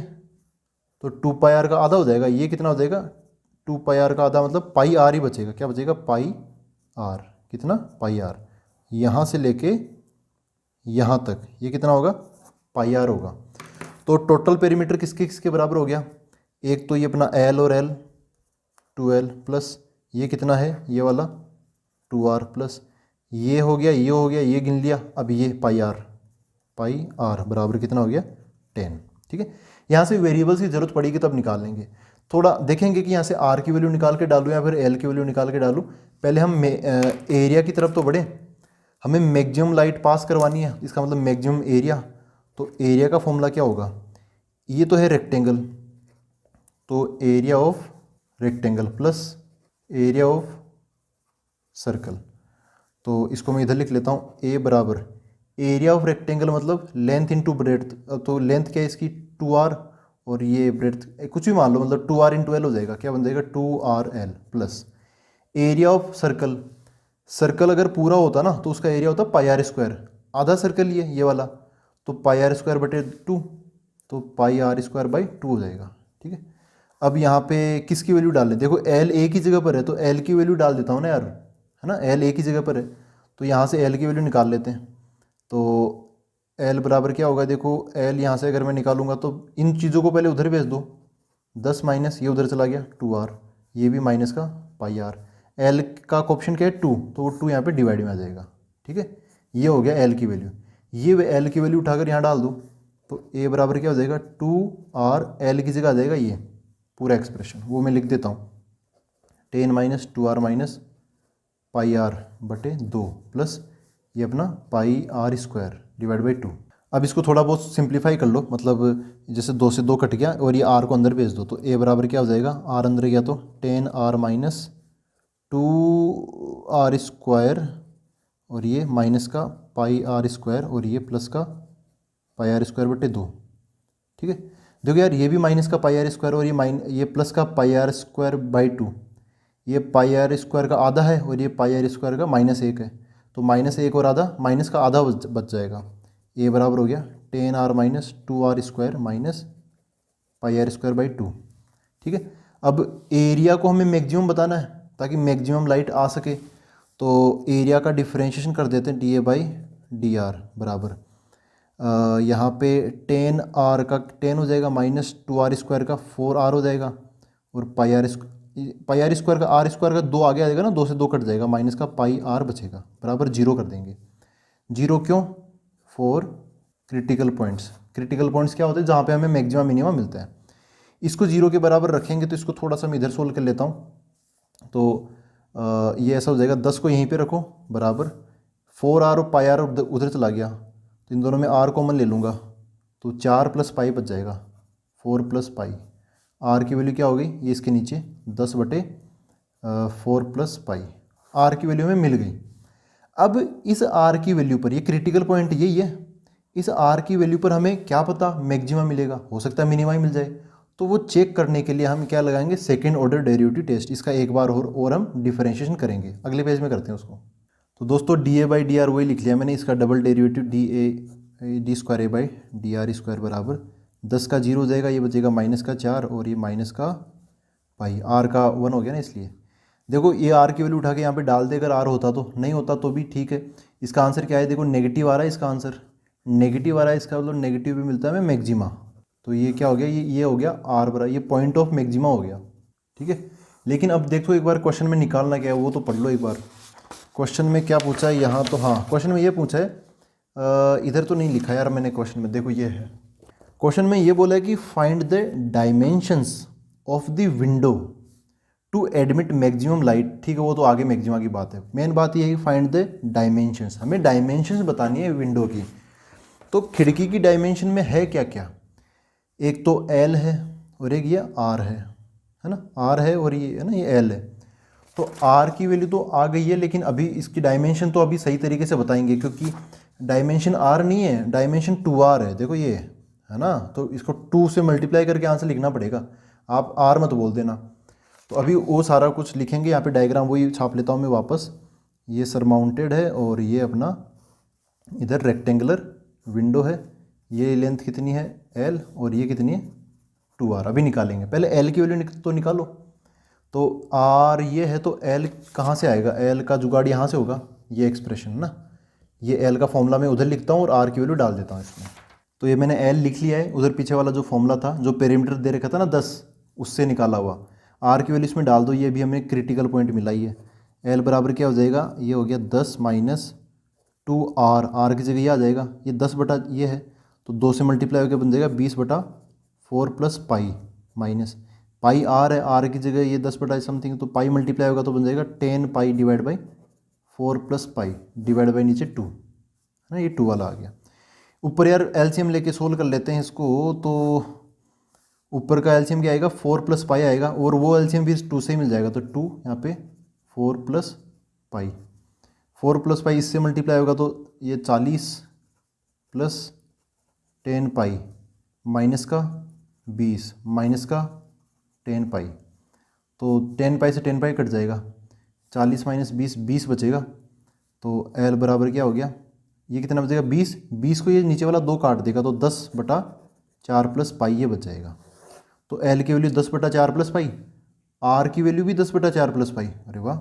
तो 2πr का आधा हो जाएगा, ये कितना हो जाएगा, 2πr का आधा मतलब πr ही बचेगा, क्या बचेगा, πr, कितना, πr, यहाँ से लेके यहाँ तक ये कितना होगा, πr होगा। तो टोटल पेरीमीटर किसके किसके बराबर हो गया, एक तो ये अपना L और L, 2L प्लस ये कितना है, ये वाला 2R प्लस ये हो गया, ये हो गया, ये गिन लिया। अब ये πr बराबर कितना हो गया, 10, ठीक है। यहाँ से वेरिएबल्स की जरूरत पड़ेगी तब निकाल लेंगे, थोड़ा देखेंगे कि यहाँ से r की वैल्यू निकाल के डालूँ या फिर L की वैल्यू निकाल के डालूँ। पहले हम एरिया की तरफ तो बढ़े, हमें मैक्सिमम लाइट पास करवानी है, इसका मतलब मैक्सिमम एरिया। तो एरिया का फॉर्मूला क्या होगा, ये तो है रेक्टेंगल, तो area of rectangle plus area of circle. तो इसको मैं इधर लिख लेता हूँ, ए बराबर एरिया ऑफ रेक्टेंगल मतलब लेंथ इंटू ब्रेड्थ। तो लेंथ क्या है इसकी, 2r, और ये ब्रेड्थ कुछ भी मान लो, मतलब 2r इंटू एल हो जाएगा, क्या बन जाएगा, 2rl plus area of circle. Circle अगर पूरा होता ना तो उसका एरिया होता πr², आधा सर्कल ये वाला, तो πr² बटे 2, तो πr²/2 हो जाएगा, ठीक है। अब यहाँ पे किसकी वैल्यू डाल लें, देखो L एक ही जगह पर है तो L की वैल्यू डाल देता हूँ ना यार, है ना, L एक ही जगह पर है, तो यहाँ से L की वैल्यू निकाल लेते हैं। तो L बराबर क्या होगा, देखो L यहाँ से अगर मैं निकालूंगा तो इन चीज़ों को पहले उधर भेज दो, 10 माइनस ये उधर चला गया 2r, ये भी माइनस का πr, L का ऑप्शन क्या है 2, तो वो 2 यहाँ पे डिवाइड में आ जाएगा, ठीक है। ये हो गया L की वैल्यू, ये L की वैल्यू उठाकर यहाँ डाल दो, तो A बराबर क्या हो जाएगा, 2r, L की जगह आ जाएगा ये पूरा एक्सप्रेशन, वो मैं लिख देता हूँ, 10 माइनस 2r माइनस πr बटे 2 प्लस ये अपना πr² डिवाइड बाई 2। अब इसको थोड़ा बहुत सिंप्लीफाई कर लो, मतलब जैसे 2 से 2 कट गया और ये r को अंदर भेज दो, तो A बराबर क्या हो जाएगा, r अंदर गया तो 10r माइनस 2r² और ये माइनस का πr² और ये प्लस का πr² बटे 2, ठीक है। देखो यार ये भी माइनस का πr² और ये प्लस का πr²/2, ये πr² का आधा है और ये πr² का -1 है, तो -1 और आधा, माइनस का आधा बच जाएगा। A बराबर हो गया 10r minus 2r² minus πr²/2, ठीक है। अब एरिया को हमें मैक्सिमम बताना है ताकि मैक्सिमम लाइट आ सके, तो एरिया का डिफरेंशिएशन कर देते हैं, dA/dr बराबर यहाँ पे 10r का 10 हो जाएगा माइनस 2r² का 4r हो जाएगा, और πr² का r² का 2 आगे आ जाएगा ना, 2 से 2 कट जाएगा, माइनस का πr बचेगा बराबर 0 कर देंगे। 0 क्यों, for critical points. Critical points क्या होते हैं, जहाँ पे हमें मैक्सिमम मिनिमम मिलता है। इसको 0 के बराबर रखेंगे तो इसको थोड़ा सा मैं इधर सोल्व कर लेता हूँ। तो ये ऐसा हो जाएगा, 10 को यहीं पे रखो बराबर, 4r और पाई आर उधर चला गया तो इन दोनों में r कॉमन ले लूँगा तो 4 + पाई बच जाएगा, 4 + पाई। r की वैल्यू क्या हो गई, ये इसके नीचे 10/4 + पाई, r की वैल्यू में मिल गई। अब इस r की वैल्यू पर, ये क्रिटिकल पॉइंट यही है, इस r की वैल्यू पर हमें क्या पता मैक्सिमा मिलेगा, हो सकता है मिनिमा ही मिल जाए। तो वो चेक करने के लिए हम क्या लगाएंगे, सेकंड ऑर्डर डेरिवेटिव टेस्ट। इसका एक बार और हम डिफरेंशिएशन करेंगे, अगले पेज में करते हैं उसको। तो दोस्तों dA/dr वही लिख लिया मैंने, इसका डबल डेरिवेटिव d² बराबर 10 का 0 हो जाएगा, ये बचेगा -4 और ये -पाई, r का 1 हो गया ना, इसलिए देखो ये r की वैल्यू उठा के यहाँ पे डाल दे, अगर r होता तो, नहीं होता तो भी ठीक है। इसका आंसर क्या है, देखो नेगेटिव आ रहा है, इसका आंसर नेगेटिव आ रहा है, इसका मतलब नेगेटिव भी मिलता है हमें मैक्सिमा। तो ये क्या हो गया, ये हो गया r बराबर, ये पॉइंट ऑफ मैक्सिमा हो गया, ठीक है। लेकिन अब देखो एक बार क्वेश्चन में निकालना क्या है वो तो पढ़ लो एक बार। क्वेश्चन में क्या पूछा है यहाँ, तो हाँ क्वेश्चन में ये पूछा है, इधर तो नहीं लिखा यार मैंने क्वेश्चन में, देखो ये है क्वेश्चन में, ये बोला है कि find the dimensions of the window to admit maximum light. ठीक है, वो तो आगे मैक्सिमा की बात है, मेन बात ये है कि फाइंड द डायमेंशंस, हमें डायमेंशंस बतानी है विंडो की। तो खिड़की की डायमेंशन में है क्या क्या, एक तो L है और एक ये R है ना, R है और ये है ना, ये L है। तो R की वैल्यू तो आ गई है, लेकिन अभी इसकी डायमेंशन तो अभी सही तरीके से बताएंगे, क्योंकि डायमेंशन R नहीं है, डायमेंशन 2R है, देखो ये है ना। तो इसको 2 से मल्टीप्लाई करके आंसर लिखना पड़ेगा, आप R मत बोल देना। तो अभी वो सारा कुछ लिखेंगे, यहाँ पे डायग्राम वही छाप लेता हूँ मैं वापस। ये सरमाउंटेड है और ये अपना इधर रेक्टेंगुलर विंडो है, ये लेंथ कितनी है L और ये कितनी है 2R। अभी निकालेंगे, पहले L की वैल्यू तो निकालो। तो R ये है तो L कहाँ से आएगा, L का जुगाड़ यहाँ से होगा, ये एक्सप्रेशन ना, ये L का फॉर्मूला मैं उधर लिखता हूँ और R की वैल्यू डाल देता हूँ इसमें। तो ये मैंने L लिख लिया है, उधर पीछे वाला जो फॉर्मूला था, जो पेरीमीटर दे रखा था ना 10, उससे निकाला हुआ, R की वैल्यू इसमें डाल दो, ये भी हमें क्रिटिकल पॉइंट मिला ही है। L बराबर क्या हो जाएगा, ये हो गया 10 - 2R, R की जगह ये आ जाएगा, ये 10 बटा ये है तो 2 से मल्टीप्लाई होकर बन जाएगा 20/4 + पाई, माइनस पाई R है, R की जगह ये 10 बटा समथिंग, तो पाई मल्टीप्लाई होगा तो बन जाएगा 10 पाई / 4 + पाई डिवाइड बाई नीचे 2 है ना, ये 2 वाला आ गया। ऊपर यार एलसीएम लेके सोल्व कर लेते हैं इसको, तो ऊपर का एलसीएम क्या आएगा, 4 + पाई आएगा, और वो एलसीएम भी 2 से ही मिल जाएगा, तो 2 यहाँ पे 4 + पाई, 4 + पाई इससे मल्टीप्लाई होगा तो ये 40 + 10 पाई माइनस का 20 माइनस का 10 पाई, तो 10 पाई से 10 पाई कट जाएगा, 40 - 20 20 बचेगा। तो L बराबर क्या हो गया, ये कितना बचेगा 20, 20 को ये नीचे वाला 2 काट देगा तो 10/4 + पाई ये बच जाएगा। तो L की वैल्यू 10/4 + पाई, R की वैल्यू भी 10/4 + पाई, अरे वाह।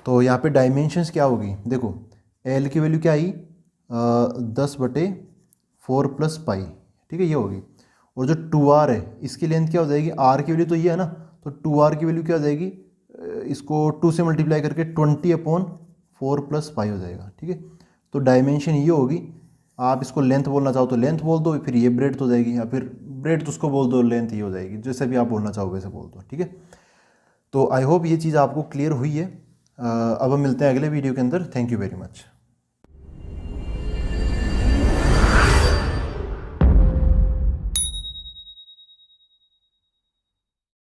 तो यहाँ पे डायमेंशंस क्या होगी, देखो L की वैल्यू क्या आई 10/4 + पाई, ठीक है ये होगी। और जो 2R है इसकी लेंथ क्या हो जाएगी, R की वैल्यू तो ये है ना, तो 2R की वैल्यू क्या हो जाएगी, इसको 2 से मल्टीप्लाई करके 20/4 + पाई हो जाएगा, ठीक है। तो डायमेंशन ये होगी, आप इसको लेंथ बोलना चाहो तो लेंथ बोल दो, फिर ये ब्रेड्थ हो जाएगी, या फिर ब्रेड्थ उसको बोल दो, लेंथ ये हो जाएगी, जैसे भी आप बोलना चाहो वैसे बोल दो, ठीक है। तो आई होप ये चीज़ आपको क्लियर हुई है। अब हम मिलते हैं अगले वीडियो के अंदर। Thank you very much.